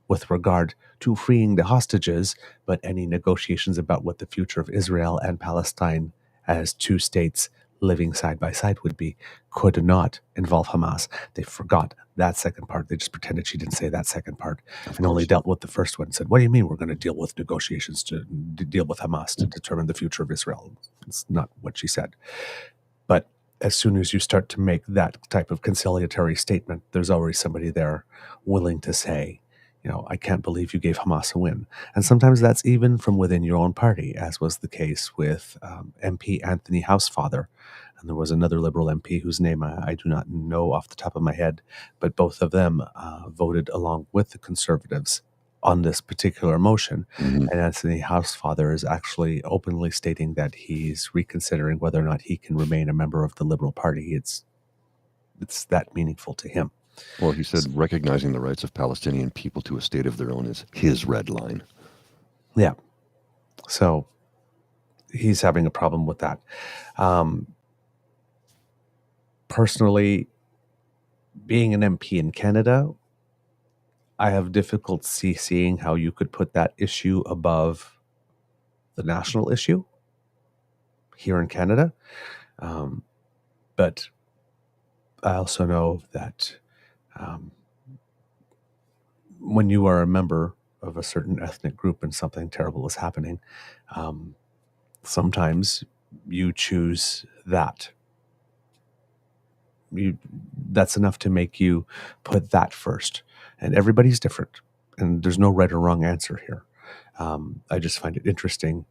with regard to freeing the hostages, but any negotiations about what the future of Israel and Palestine as two states living side by side would be could not involve Hamas. They forgot that second part. They just pretended she didn't say that second part and only dealt with the first one. Said, what do you mean we're going to deal with negotiations to deal with Hamas to determine the future of Israel? It's not what she said. But as soon as you start to make that type of conciliatory statement, there's already somebody there willing to say, I can't believe you gave Hamas a win. And sometimes that's even from within your own party, as was the case with MP Anthony Housefather. And there was another Liberal MP whose name I do not know off the top of my head, but both of them voted along with the Conservatives on this particular motion.
Mhm.
And Anthony Housefather is actually openly stating that he's reconsidering whether or not he can remain a member of the Liberal Party. It's that meaningful to him.
Well, he said recognizing the rights of Palestinian people to a state of their own is his red line.
Yeah. So he's having a problem with that. Personally, being an MP in Canada, I have difficulty seeing how you could put that issue above the national issue here in Canada. But I also know that when you are a member of a certain ethnic group and something terrible is happening, sometimes you choose that. That's enough to make you put that first. And everybody's different, and there's no right or wrong answer here. I just find it interesting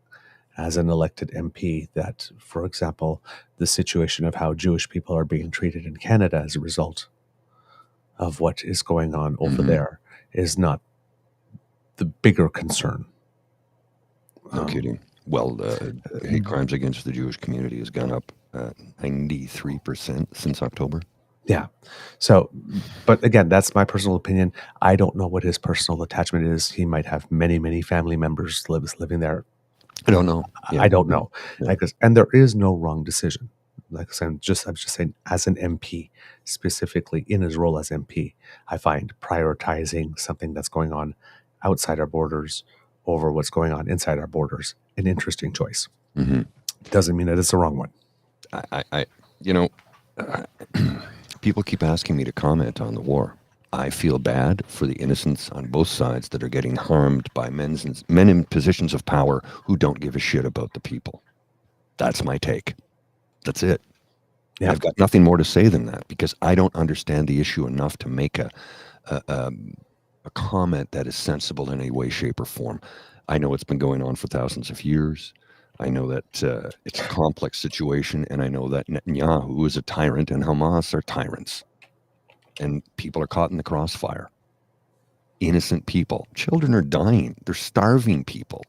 as an elected MP that, for example, the situation of how Jewish people are being treated in Canada as a result of what is going on over there is not the bigger concern.
No kidding. Well, hate crimes against the Jewish community has gone up 93% since October.
Yeah. So, but again, that's my personal opinion. I don't know what his personal attachment is. He might have many, many family members living there.
I don't know. Yeah.
I don't know.
Yeah.
And there is no wrong decision. Like I said, I'm just saying, as an MP, specifically in his role as MP, I find prioritizing something that's going on outside our borders over what's going on inside our borders an interesting choice. Doesn't mean that it's the wrong one.
People keep asking me to comment on the war. I feel bad for the innocents on both sides that are getting harmed by men in positions of power who don't give a shit about the people. That's my take. That's it. Yeah. I've got nothing more to say than that because I don't understand the issue enough to make a comment that is sensible in any way, shape, or form. I know it's been going on for thousands of years. I know that it's a complex situation, and I know that Netanyahu is a tyrant and Hamas are tyrants. And people are caught in the crossfire. Innocent people. Children are dying. They're starving people.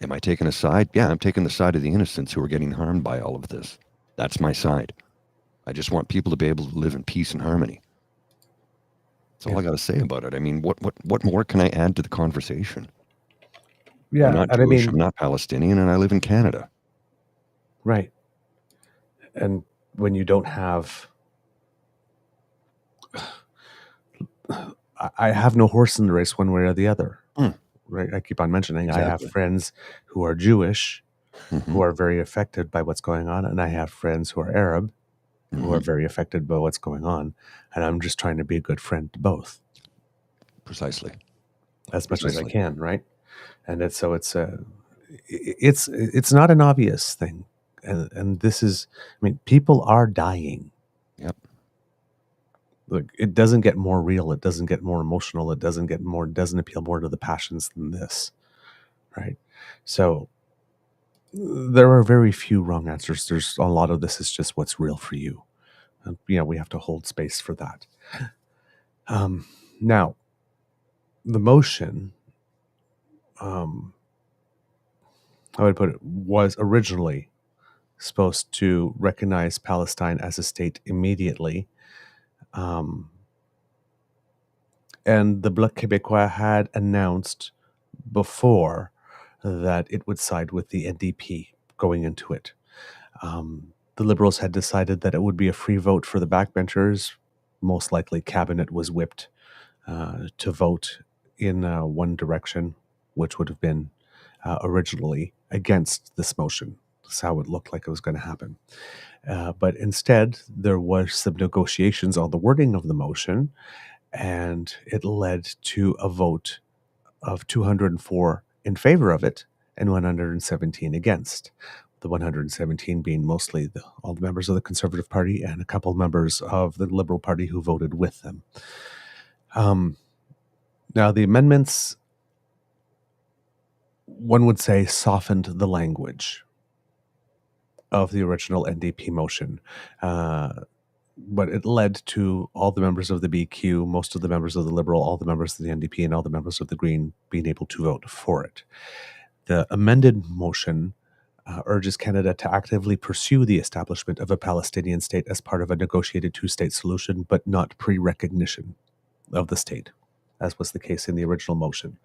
Am I taking a side? Yeah, I'm taking the side of the innocents who are getting harmed by all of this. That's my side. I just want people to be able to live in peace and harmony. That's all I got to say about it. I mean, what more can I add to the conversation?
Yeah,
I'm not Jewish, I'm not Palestinian, and I live in Canada.
Right. And when you don't have... I have no horse in the race one way or the other. Right? I keep on mentioning exactly. I have friends who are Jewish who are very affected by what's going on, and I have friends who are Arab who are very affected by what's going on, and I'm just trying to be a good friend to both.
Precisely.
As much as I can, right? And it's not an obvious thing, and this is, I mean, people are dying.
Yep.
Look, it doesn't get more real. It doesn't get more emotional. It doesn't appeal more to the passions than this, right? So there are very few wrong answers. There's a lot of this is just what's real for you. And, we have to hold space for that. Now, the motion, I would put it, was originally supposed to recognize Palestine as a state immediately. And the Bloc Québécois had announced before that it would side with the NDP going into it. The Liberals had decided that it would be a free vote for the backbenchers. Most likely cabinet was whipped to vote in one direction, which would have been originally against this motion. That's how it looked like it was going to happen. But instead, there were some negotiations on the wording of the motion, and it led to a vote of 204 in favor of it and 117 against. The 117 being mostly all the members of the Conservative Party and a couple members of the Liberal Party who voted with them. Now, the amendments, one would say, softened the language of the original NDP motion. but it led to all the members of the BQ, most of the members of the Liberal, all the members of the NDP, and all the members of the Green being able to vote for it. The amended motion urges Canada to actively pursue the establishment of a Palestinian state as part of a negotiated two-state solution, but not pre-recognition of the state, as was the case in the original motion.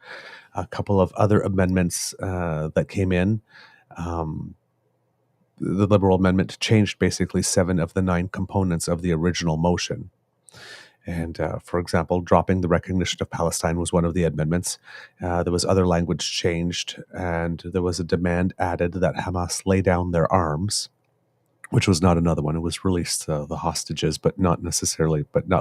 A couple of other amendments that came in. The Liberal amendment changed basically 7 of the 9 components of the original motion. And for example, dropping the recognition of Palestine was one of the amendments. There was other language changed, and there was a demand added that Hamas lay down their arms, which was not another one. It was release the hostages, but not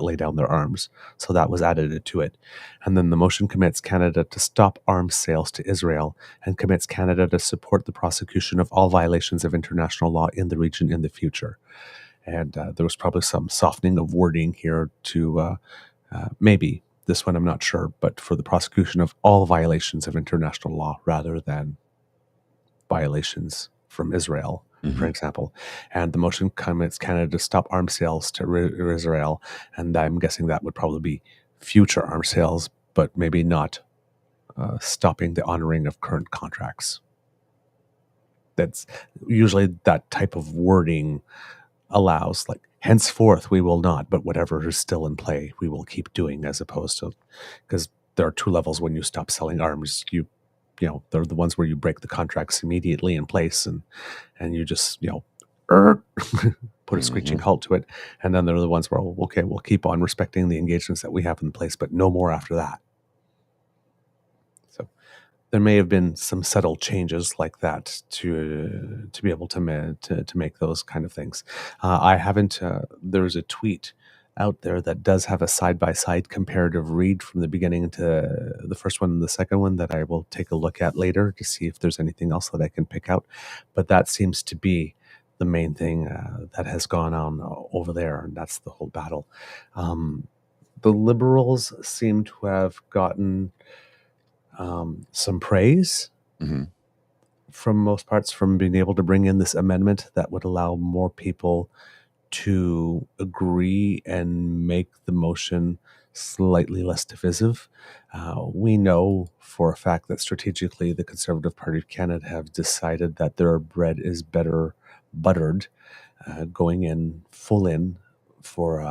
lay down their arms. So that was added to it. And then the motion commits Canada to stop arms sales to Israel and commits Canada to support the prosecution of all violations of international law in the region in the future. And there was probably some softening of wording here to maybe, this one I'm not sure, but for the prosecution of all violations of international law rather than violations from Israel, for example. And the motion commits Canada to stop arms sales to Israel, and I'm guessing that would probably be future arms sales, but maybe not stopping the honoring of current contracts. That's usually that type of wording allows, like, henceforth we will not, but whatever is still in play we will keep doing, as opposed to, because there are 2 levels when you stop selling arms. You know, they're the ones where you break the contracts immediately in place and you just, put a screeching halt to it. And then there are the ones where, okay, we'll keep on respecting the engagements that we have in place, but no more after that. So there may have been some subtle changes like that to be able to make those kind of things. I haven't, there's a tweet out there that does have a side-by-side comparative read from the beginning to the first one and the second one that I will take a look at later to see if there's anything else that I can pick out. But that seems to be the main thing that has gone on over there, and that's the whole battle. The Liberals seem to have gotten some praise from most parts from being able to bring in this amendment that would allow more people to agree and make the motion slightly less divisive. We know for a fact that strategically the Conservative Party of Canada have decided that their bread is better buttered, going in full in for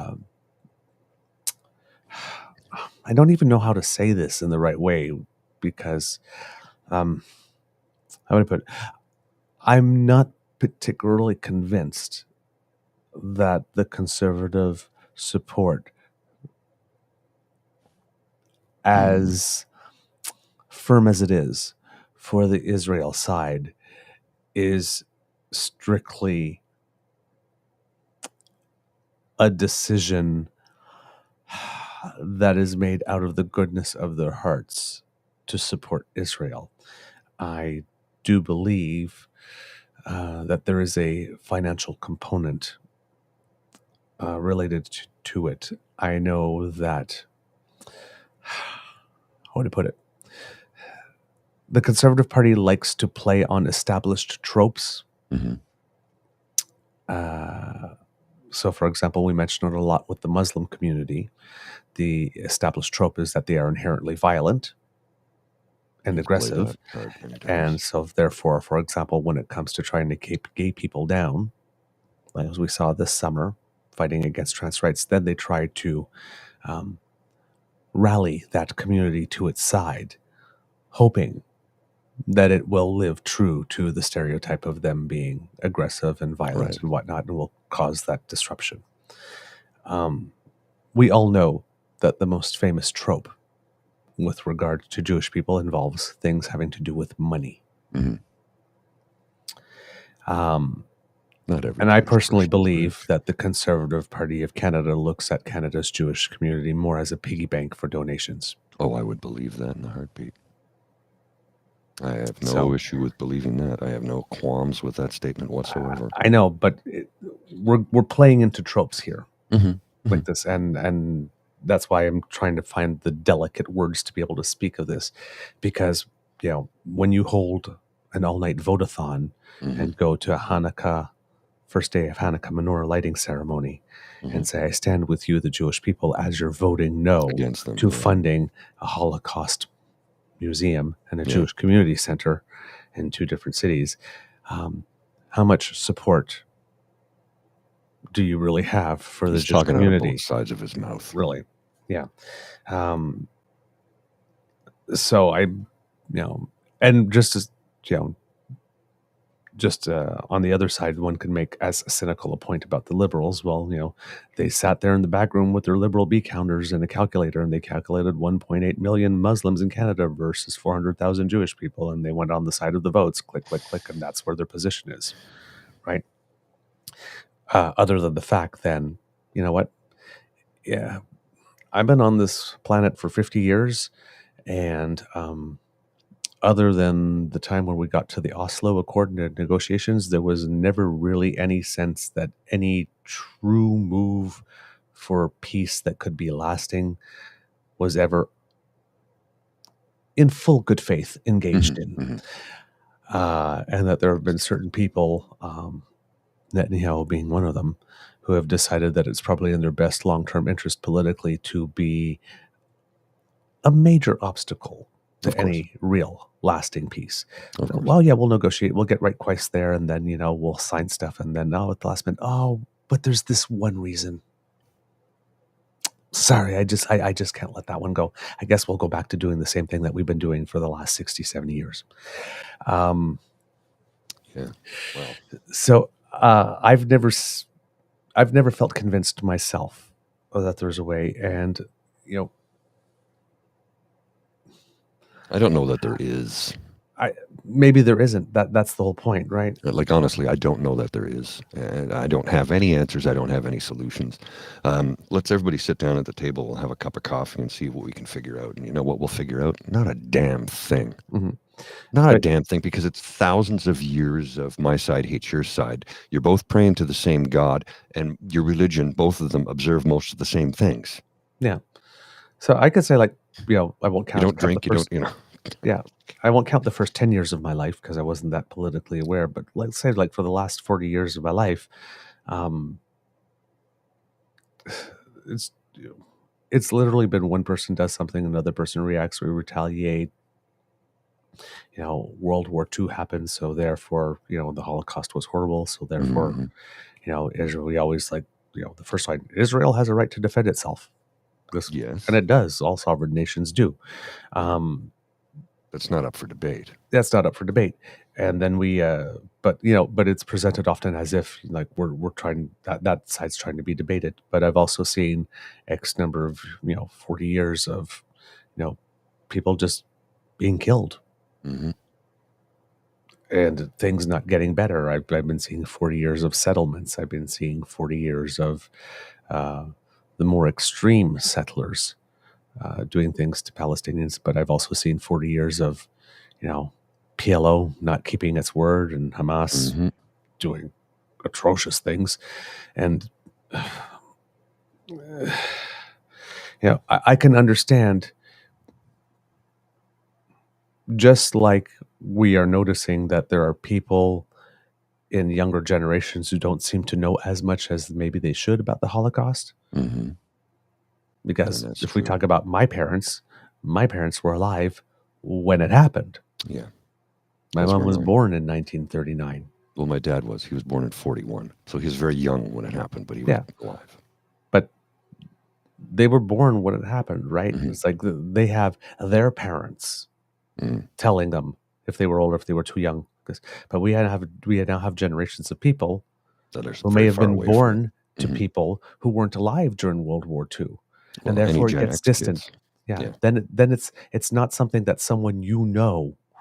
I don't even know how to say this in the right way, because I'm going to put, I'm not particularly convinced that the Conservative support, as firm as it is for the Israel side, is strictly a decision that is made out of the goodness of their hearts to support Israel. I do believe that there is a financial component related to it. I know that, how would I put it? The Conservative Party likes to play on established tropes. So, for example, we mentioned it a lot with the Muslim community. The established trope is that they are inherently violent and aggressive. And so, therefore, for example, when it comes to trying to keep gay people down, like as we saw this summer, fighting against trans rights, then they try to rally that community to its side, hoping that it will live true to the stereotype of them being aggressive and violent and whatnot, and will cause that disruption. We all know that the most famous trope with regard to Jewish people involves things having to do with money. And I personally believe that the Conservative Party of Canada looks at Canada's Jewish community more as a piggy bank for donations.
Oh, I would believe that in a heartbeat. I have no issue with believing that. I have no qualms with that statement whatsoever.
I know, but we're playing into tropes here like this, and that's why I'm trying to find the delicate words to be able to speak of this, because, when you hold an all-night vote-a-thon and go to a Hanukkah first day of Hanukkah menorah lighting ceremony and say, I stand with you, the Jewish people, as you're voting no
Against them,
to
yeah.
funding a Holocaust museum and a
Yeah.
Jewish community center in 2 different cities. How much support do you really have for the
He's
Jewish
talking out of
community?
both sides of his mouth.
Really? Yeah. So and just as, on the other side, one could make as cynical a point about the liberals. Well, they sat there in the back room with their liberal B counters and a calculator, and they calculated 1.8 million Muslims in Canada versus 400,000 Jewish people, and they went on the side of the votes, click, click, click, and that's where their position is, right? Other than the fact, then, you know what? Yeah, I've been on this planet for 50 years, and other than the time when we got to the Oslo Accord negotiations, there was never really any sense that any true move for peace that could be lasting was ever in full good faith engaged in. And that there have been certain people, Netanyahu being one of them, who have decided that it's probably in their best long-term interest politically to be a major obstacle to any real lasting peace. Well, yeah, we'll negotiate. We'll get right twice there, and then, we'll sign stuff. And then at the last minute, but there's this one reason. Sorry, I just can't let that one go. I guess we'll go back to doing the same thing that we've been doing for the last 60, 70 years.
Yeah. Well.
So I've never felt convinced myself that there's a way, and
I don't know that there is.
Maybe there isn't. That's the whole point, right?
Like, honestly, I don't know that there is. And I don't have any answers. I don't have any solutions. Let's everybody sit down at the table, we'll have a cup of coffee and see what we can figure out. And you know what we'll figure out? Not a damn thing. Not a damn thing, because it's thousands of years of my side hates your side. You're both praying to the same God, and your religion, both of them observe most of the same things.
Yeah. So I could say, I won't count.
You don't drink,
Yeah. I won't count the first 10 years of my life because I wasn't that politically aware. But let's say, for the last 40 years of my life, it's literally been one person does something, another person reacts, we retaliate. World War II happened, so therefore, the Holocaust was horrible. So therefore, Israel, we always the first line, Israel has a right to defend itself.
Yes.
And it does. All sovereign nations do.
That's not up for debate.
That's not up for debate. And then but it's presented often as if we're trying, that side's trying to be debated. But I've also seen X number of 40 years of people just being killed, and things not getting better. I've been seeing 40 years of settlements. I've been seeing 40 years of the more extreme settlers doing things to Palestinians, but I've also seen 40 years of, PLO not keeping its word, and Hamas doing atrocious things. And, I can understand, just like we are noticing that there are people in younger generations who don't seem to know as much as maybe they should about the Holocaust. Because if we talk about my parents were alive when it happened.
Yeah.
My mom was born in 1939.
Well, my dad was. He was born in 41. So he was very young when it happened, but he was alive.
But they were born when it happened, right? It's like they have their parents telling them if they were older, if they were too young. But we now have generations of people who may have been born to people who weren't alive during World War II. And therefore it gets distant. Yeah. Then it's not something that someone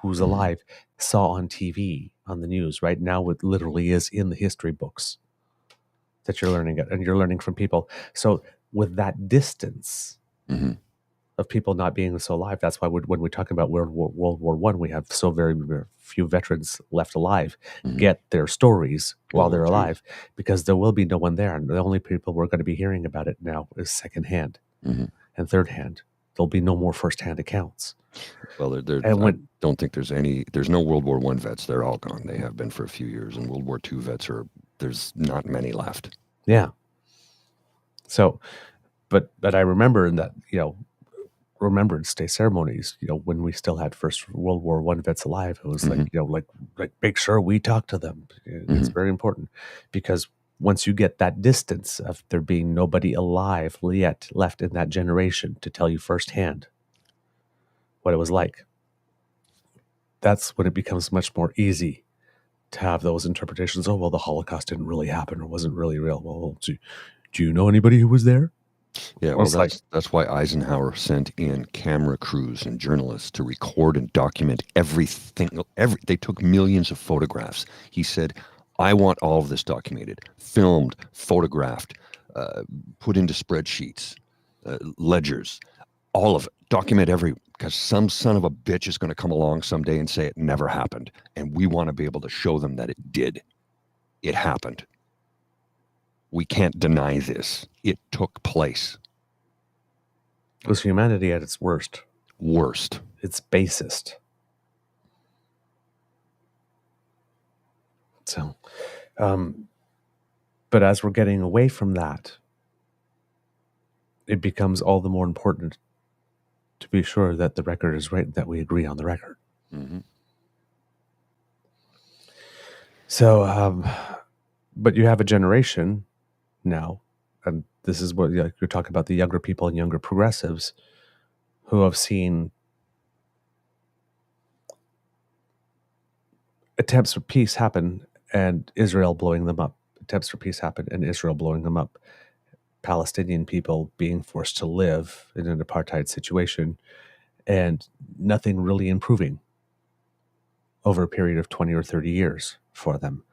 who's alive saw on TV, on the news. Right now it literally is in the history books that you're learning it, and you're learning from people. So with that distance of people not being so alive, that's why when we talk about World War I, we have so very few veterans left alive get their stories while they're alive, because there will be no one there, and the only people we're going to be hearing about it now is secondhand and third hand. There'll be no more first-hand accounts.
Well, I don't think there's no World War I vets. They're all gone. They have been for a few years, and World War II vets are there's not many left.
Yeah. So, but I remember in that, Remembrance Day ceremonies, when we still had First World War I vets alive, it was like, make sure we talk to them. It's very important, because once you get that distance of there being nobody alive yet left in that generation to tell you firsthand what it was like, that's when it becomes much more easy to have those interpretations. Oh, well, the Holocaust didn't really happen or wasn't really real. Well, do you know anybody who was there?
Yeah, well, that's why Eisenhower sent in camera crews and journalists to record and document everything. They took millions of photographs. He said, I want all of this documented, filmed, photographed, put into spreadsheets, ledgers, all of it. Document because some son of a bitch is going to come along someday and say it never happened. And we want to be able to show them that it did. It happened. We can't deny this. It took place.
It was humanity at its worst.
Worst.
Its basest. So, but as we're getting away from that, it becomes all the more important to be sure that the record is right, that we agree on the record.
Mm-hmm.
So, but you have a generation now, and this is what you're talking about, the younger people and younger progressives who have seen attempts for peace happen and Israel blowing them up. Attempts for peace happen and Israel blowing them up. Palestinian people being forced to live in an apartheid situation and nothing really improving over a period of 20 or 30 years for them.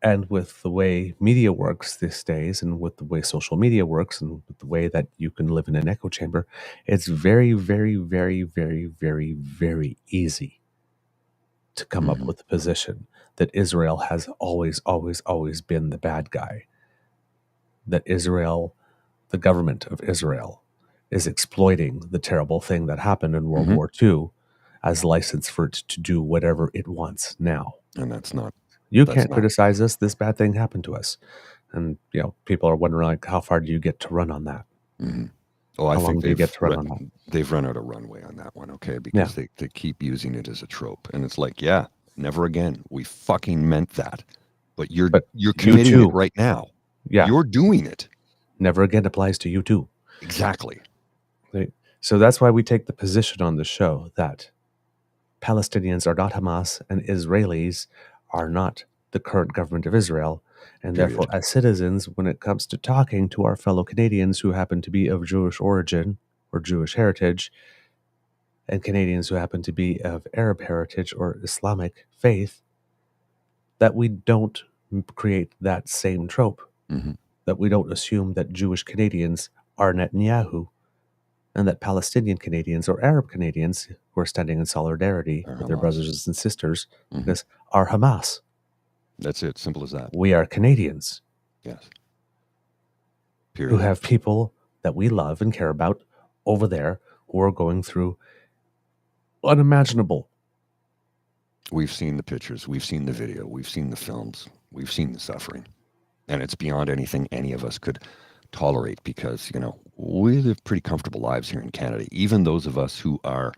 And with the way media works these days, and with the way social media works, and with the way that you can live in an echo chamber, it's very, very, very, very, very, very easy to come up with the position that Israel has always, always, always been the bad guy. That Israel, the government of Israel, is exploiting the terrible thing that happened in World War II as license for it to do whatever it wants now.
And that's not.
You can't criticize us. This bad thing happened to us. And, people are wondering, like, how far do you get to run on that?
Mm-hmm. Oh, I think they've run out of runway on that one, okay? Because they keep using it as a trope. And it's like, yeah, never again. We fucking meant that. But you're committing it right now.
Yeah.
You're doing it.
Never again applies to you too.
Exactly.
So that's why we take the position on the show that Palestinians are not Hamas and Israelis are not the current government of Israel. And therefore, as citizens, when it comes to talking to our fellow Canadians who happen to be of Jewish origin or Jewish heritage, and Canadians who happen to be of Arab heritage or Islamic faith, that we don't create that same trope. That we don't assume that Jewish Canadians are Netanyahu and that Palestinian Canadians or Arab Canadians who are standing in solidarity with their brothers and sisters are Hamas.
That's it. Simple as that.
We are Canadians.
Yes. Period.
Who have people that we love and care about over there who are going through unimaginable.
We've seen the pictures. We've seen the video. We've seen the films. We've seen the suffering. And it's beyond anything any of us could tolerate because, we live pretty comfortable lives here in Canada. Even those of us who are,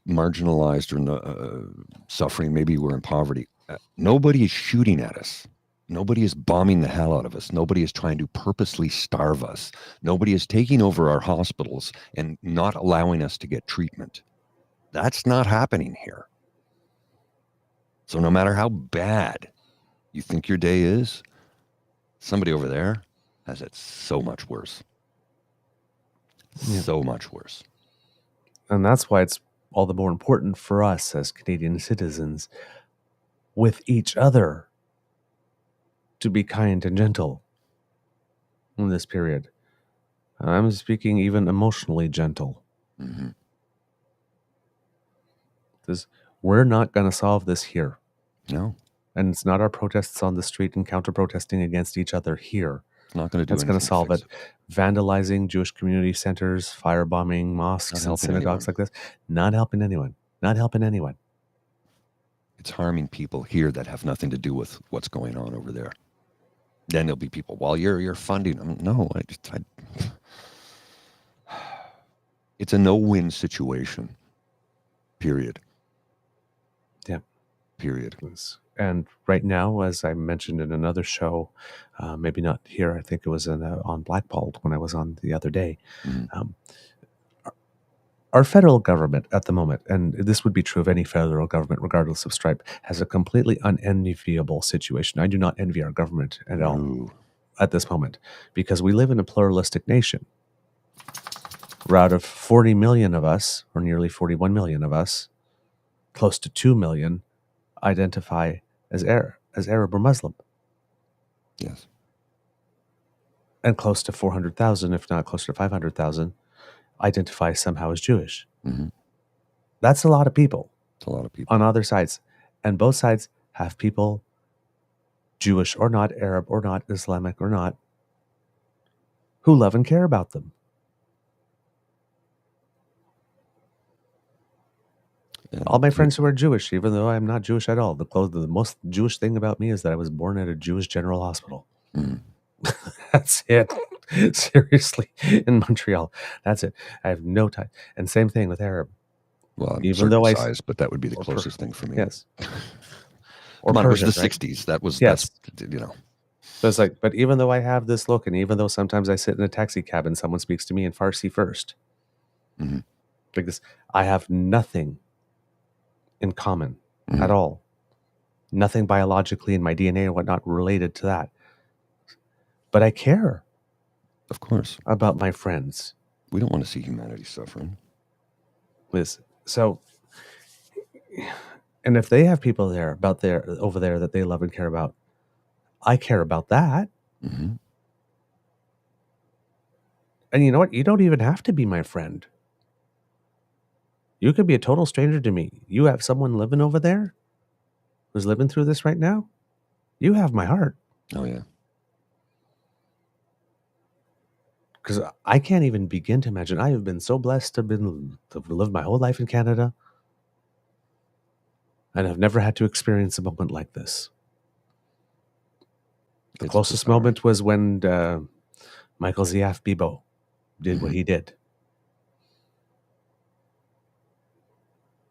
marginalized or suffering, maybe we're in poverty. Nobody is shooting at us. Nobody is bombing the hell out of us. Nobody is trying to purposely starve us. Nobody is taking over our hospitals and not allowing us to get treatment. That's not happening here. So no matter how bad you think your day is, somebody over there has it so much worse. So much worse.
And that's why it's all the more important for us as Canadian citizens with each other to be kind and gentle in this period. I'm speaking even emotionally gentle. We're not going to solve this here.
No.
And it's not our protests on the street and counter-protesting against each other here.
It's not going to do anything.
That's going to solve it. Vandalizing Jewish community centers, firebombing mosques and synagogues like this. Not helping anyone. Not helping anyone.
It's harming people here that have nothing to do with what's going on over there. Then there'll be people, well, you're funding them. No, it's a no-win situation. Period.
Yeah.
Period.
And right now, as I mentioned in another show, maybe not here, I think it was on Blackballed when I was on the other day. Our federal government at the moment, and this would be true of any federal government, regardless of stripe, has a completely unenviable situation. I do not envy our government at all at this moment, because we live in a pluralistic nation. Where out of 40 million of us, or nearly 41 million of us, close to 2 million identify as Arab or Muslim.
Yes.
And close to 400,000, if not closer to 500,000, identify somehow as Jewish.
Mm-hmm.
That's a lot of people.
It's a lot of people.
On other sides. And both sides have people, Jewish or not, Arab or not, Islamic or not, who love and care about them. All my friends who are Jewish, even though I'm not Jewish at all, the most Jewish thing about me is that I was born at a Jewish General Hospital. That's it. Seriously, in Montreal. That's it. I have no time. And same thing with Arab.
Well, I'm
even though
but that would be the closest thing for me.
Yes.
Or it was the
right?
60s. That was,
yes.
That's.
So it's like, but even though I have this look, and even though sometimes I sit in a taxi cab and someone speaks to me in Farsi first, because I have nothing in common at all. Nothing biologically in my DNA or whatnot related to that. But I care.
Of course.
About my friends.
We don't want to see humanity suffering.
So, and if they have people over there that they love and care about, I care about that. And you know what? You don't even have to be my friend. You could be a total stranger to me. You have someone living over there who's living through this right now. You have my heart.
Oh, yeah.
Because I can't even begin to imagine. I have been so blessed to live my whole life in Canada. And I've never had to experience a moment like this. The closest moment was when Michael Ziaf Bibo did what he did.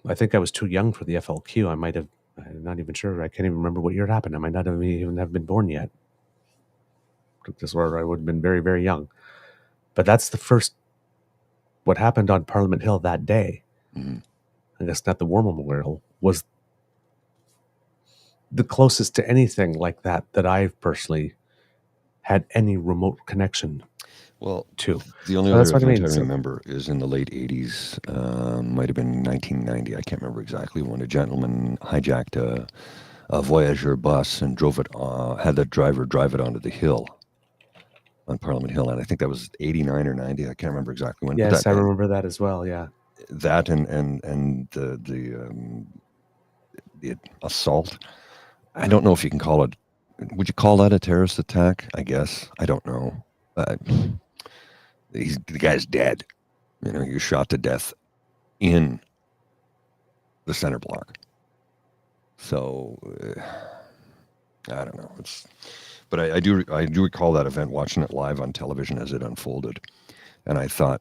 I think I was too young for the FLQ. I'm not even sure. I can't even remember what year it happened. I might not have even been born yet. Because I would have been very, very young. But that's the first, what happened on Parliament Hill that day, I guess not the War Memorial, was the closest to anything like that I've personally had any remote connection to.
The only other event I remember is in the late 80s, might have been 1990, I can't remember exactly, when a gentleman hijacked a Voyageur bus and had the driver drive it onto the hill. On Parliament Hill, and I think that was 89 or 90. I can't remember exactly when.
Yes, I remember that as well. Yeah,
that and the assault. I don't know if you can call it. Would you call that a terrorist attack? I guess I don't know. The guy's dead. He was shot to death in the center block. So I don't know. But I do recall that event, watching it live on television as it unfolded, and I thought,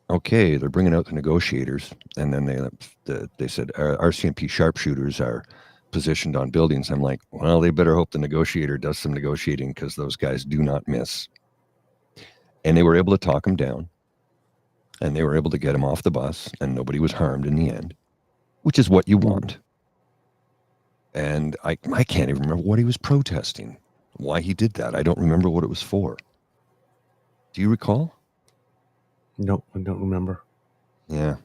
okay, they're bringing out the negotiators, and then they said RCMP sharpshooters are positioned on buildings. I'm like, well, they better hope the negotiator does some negotiating, because those guys do not miss. And they were able to talk him down, and they were able to get him off the bus, and nobody was harmed in the end, which is what you want. And I can't even remember what he was protesting. Why he did that. I don't remember what it was for. Do you recall?
Nope, I don't remember.
Yeah.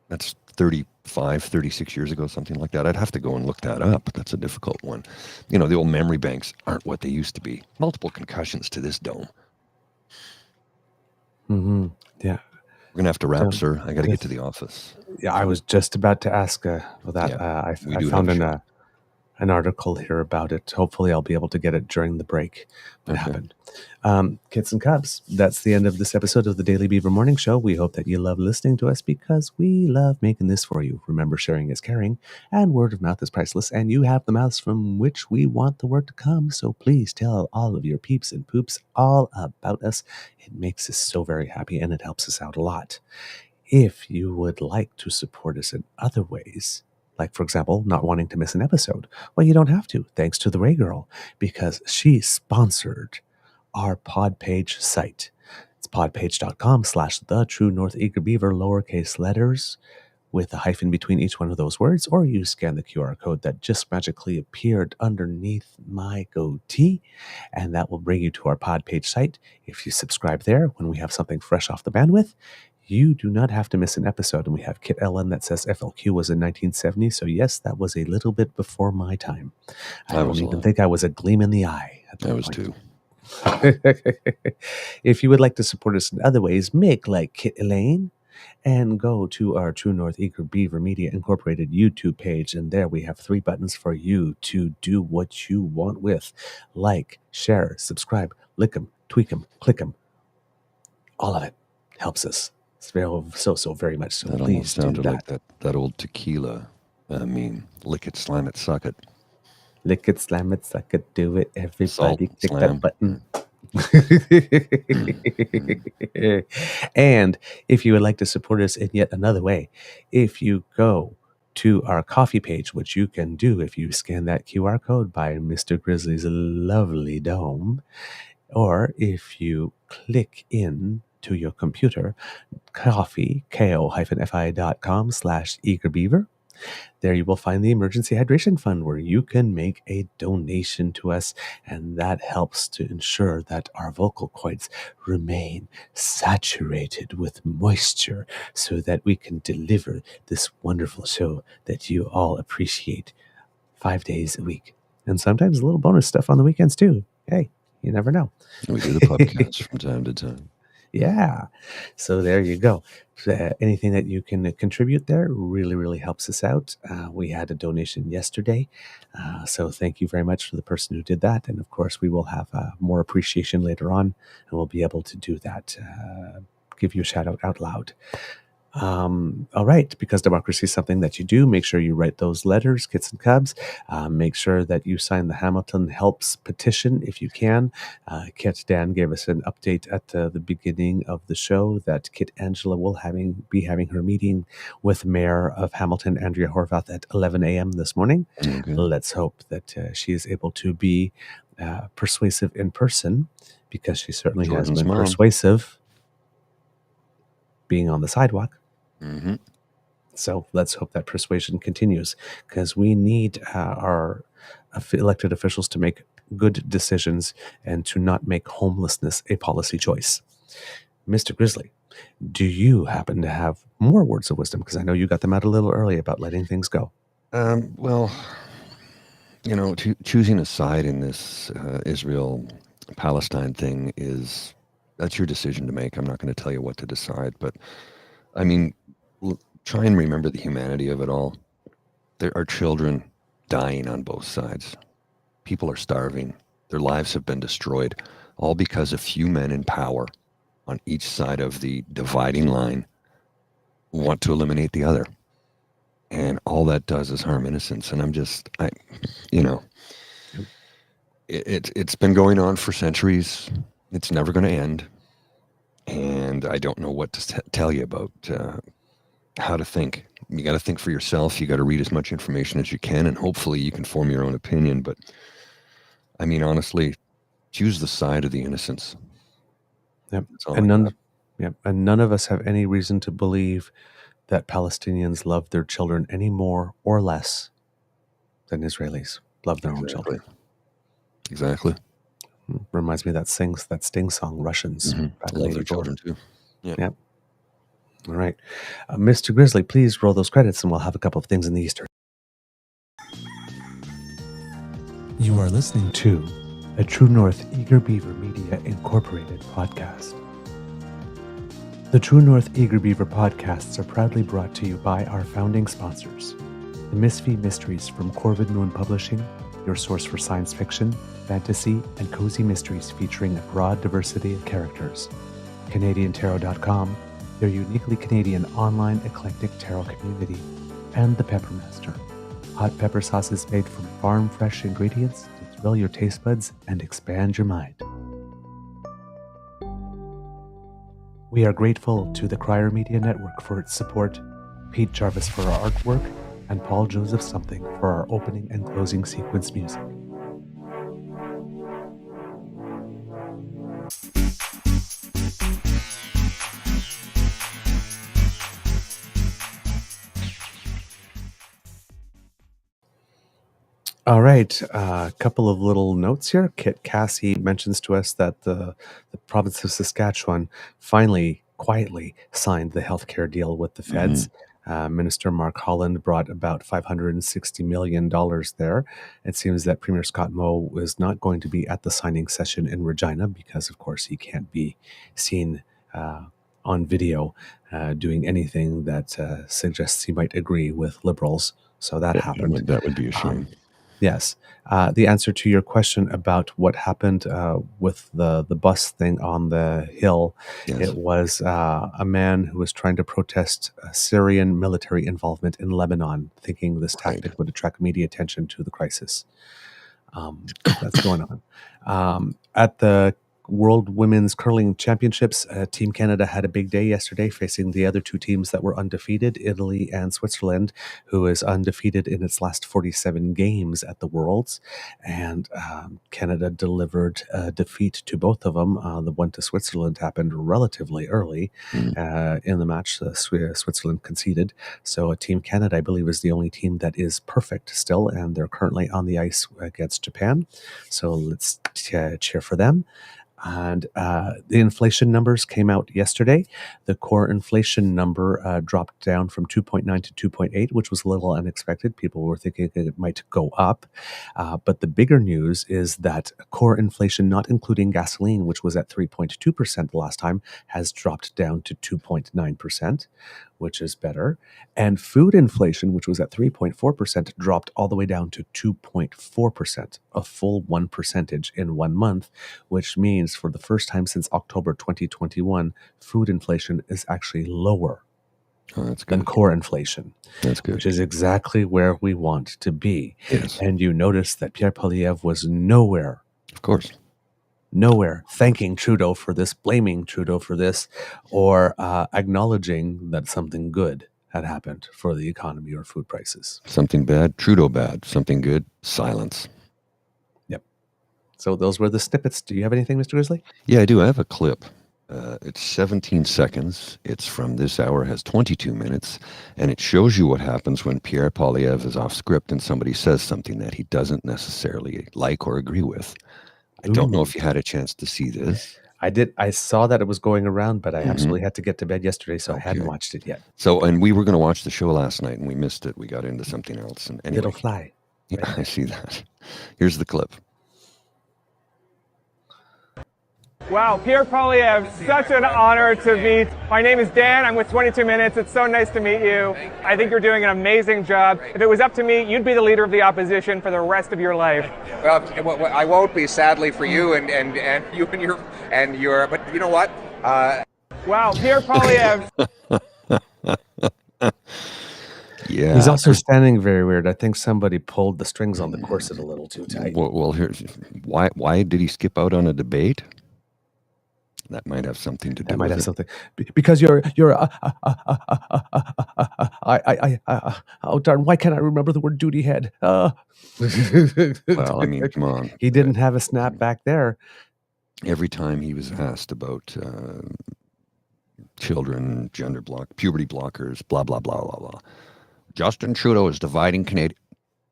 That's 35, 36 years ago, something like that. I'd have to go and look that up, but that's a difficult one. The old memory banks aren't what they used to be. Multiple concussions to this dome.
Yeah.
We're going to have to wrap, sir. I got to get to the office.
Yeah, I was just about to ask that.
Yeah,
I an article here about it. Hopefully I'll be able to get it during the break. What happened? Kits and Kubs, that's the end of this episode of the Daily Beaver Morning Show. We hope that you love listening to us because we love making this for you. Remember, sharing is caring and word of mouth is priceless, and you have the mouths from which we want the word to come. So please tell all of your peeps and poops all about us. It makes us so very happy and it helps us out a lot. If you would like to support us in other ways, like, for example, not wanting to miss an episode, well, you don't have to, thanks to the Ray Girl, because she sponsored our Podpage site. It's podpage.com/the-true-north-eager-beaver, lowercase letters, with a hyphen between each one of those words, or you scan the QR code that just magically appeared underneath my goatee, and that will bring you to our Podpage site. If you subscribe there, when we have something fresh off the bandwidth, you do not have to miss an episode. And we have Kit Ellen that says FLQ was in 1970. So yes, that was a little bit before my time. I don't even think I was a gleam in the eye at that point. I was too. If you would like to support us in other ways, make like Kit Elaine and go to our True North Eager Beaver Media Incorporated YouTube page. And there we have 3 buttons for you to do what you want with. Like, share, subscribe, lick them, tweak them, click them. All of it helps us. It's so very much so.
That almost sounded like that old tequila meme. Lick it, slam it, suck it.
Lick it, slam it, suck it, do it. Everybody click that button. And if you would like to support us in yet another way, if you go to our coffee page, which you can do if you scan that QR code by Mr. Grizzly's lovely dome, or if you click in to your computer, ko-fi.com/eagerbeaver. There you will find the Emergency Hydration Fund where you can make a donation to us, and that helps to ensure that our vocal cords remain saturated with moisture so that we can deliver this wonderful show that you all appreciate 5 days a week. And sometimes a little bonus stuff on the weekends too. Hey, you never know.
We do the podcast from time to time.
Yeah. So there you go. Anything that you can contribute there really helps us out. We had a donation yesterday. So thank you very much for the person who did that. And of course, we will have more appreciation later on, and we'll be able to do that, give you a shout out loud. All right, because democracy is something that you do, make sure you write those letters, Kits and Kubs. Make sure that you sign the Hamilton Helps petition if you can. Kit Dan gave us an update at the beginning of the show that Kit Angela will be having her meeting with Mayor of Hamilton, Andrea Horvath, at 11 a.m. this morning. Okay. Let's hope that she is able to be persuasive in person, because she certainly has been persuasive being on the sidewalk. Mm-hmm. So let's hope that persuasion continues, because we need our elected officials to make good decisions and to not make homelessness a policy choice. Mr. Grizzly, do you happen to have more words of wisdom? Because I know you got them out a little early about letting things go.
Well, choosing a side in this Israel-Palestine thing that's your decision to make. I'm not going to tell you what to decide, but I mean, try and remember the humanity of it all. There are children dying on both sides. People are starving. Their lives have been destroyed, all because a few men in power on each side of the dividing line want to eliminate the other. And all that does is harm innocence. And it's been going on for centuries. It's never going to end. And I don't know what to tell you about how to think. You got to think for yourself. You got to read as much information as you can, and hopefully you can form your own opinion. But I mean, honestly, choose the side of the innocents.
Yep. And none of us have any reason to believe that Palestinians love their children any more or less than Israelis love their own children.
Exactly.
Reminds me of that Sting song, Russians.
Mm-hmm. Love their children too.
Yeah. All right. Mr. Grizzly, please roll those credits and we'll have a couple of things in the Easter. You are listening to a True North Eager Beaver Media Incorporated podcast. The True North Eager Beaver podcasts are proudly brought to you by our founding sponsors, The Misfit Mysteries from Corvid Moon Publishing, your source for science fiction, fantasy, and cozy mysteries featuring a broad diversity of characters. CanadianTarot.com, your uniquely Canadian online eclectic tarot community. And The Peppermaster, hot pepper sauces made from farm-fresh ingredients to thrill your taste buds and expand your mind. We are grateful to the Crier Media Network for its support, Pete Jarvis for our artwork, and Paul Joseph Something for our opening and closing sequence music. All right, a couple of little notes here. Kit Cassie mentions to us that the province of Saskatchewan finally, quietly signed the healthcare deal with the feds. Minister Mark Holland brought about $560 million there. It seems that Premier Scott Moe is not going to be at the signing session in Regina because, of course, he can't be seen on video doing anything that suggests he might agree with Liberals. So that happened.
That would be a shame.
Yes. The answer to your question about what happened with the bus thing on the hill,
Yes.
it was a man who was trying to protest Syrian military involvement in Lebanon, thinking this tactic would attract media attention to the crisis. That's going on. At the World Women's Curling Championships, Team Canada had a big day yesterday facing the other two teams that were undefeated, Italy and Switzerland, who is undefeated in its last 47 games at the Worlds. And Canada delivered a defeat to both of them. The one to Switzerland happened relatively early in the match. Switzerland conceded. So Team Canada, I believe, is the only team that is perfect still, and they're currently on the ice against Japan. So let's cheer for them. And the inflation numbers came out yesterday. The core inflation number dropped down from 2.9 to 2.8, which was a little unexpected. People were thinking it might go up. But the bigger news is that core inflation, not including gasoline, which was at 3.2% the last time, has dropped down to 2.9%, which is better. And food inflation, which was at 3.4%, dropped all the way down to 2.4%, a full 1% in 1 month, which means for the first time since October 2021, food inflation is actually lower than core inflation.
That's good.
Which is exactly where we want to be.
Yes.
And you notice that Pierre Poilievre was nowhere.
Of course.
Nowhere thanking Trudeau for this, blaming Trudeau for this, or acknowledging that something good had happened for the economy or food prices.
Something bad, Trudeau bad. Something good, silence.
Yep. So those were the snippets. Do you have anything, Mr. Grizzly?
Yeah, I do. I have a clip. It's 17 seconds. It's from this hour, has 22 minutes, and it shows you what happens when Pierre Poilievre is off script and somebody says something that he doesn't necessarily like or agree with. I don't know if you had a chance to see this.
I did. I saw that it was going around, but I actually had to get to bed yesterday, so I hadn't watched it yet.
So, and we were going to watch the show last night, and we missed it. We got into something else. And anyway,
Little fly.
Yeah, I see that. Here's the clip.
Wow, Pierre Poilievre, such an honor to meet. My name is Dan, I'm with 22 Minutes. It's so nice to meet you. I think you're doing an amazing job. If it was up to me, you'd be the leader of the opposition for the rest of your life.
Well, I won't be, sadly, for you and you and your. But you know what?
Wow, Pierre Poilievre.
Yeah.
He's also standing very weird. I think somebody pulled the strings on the corset a little too tight.
Well, here's why did he skip out on a debate? That might have something to do with it.
That might have something. Because you're oh darn, why can't I remember the word duty head?
Well, I mean, come on.
He didn't have a snap back there.
Every time he was asked about children, puberty blockers, blah, blah, blah, blah, blah. Justin Trudeau is dividing Canada.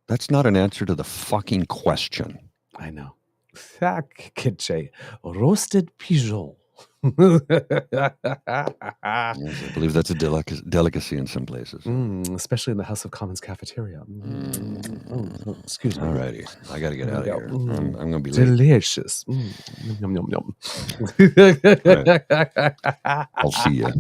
That's not an answer to the fucking question.
I know. Kitche, roasted pigeon.
I believe that's a delicacy in some places.
Especially in the House of Commons cafeteria. Oh, excuse me.
Alrighty, I got to get out of here. I'm going to be late.
Delicious. Yum, yum, yum.
I'll see you.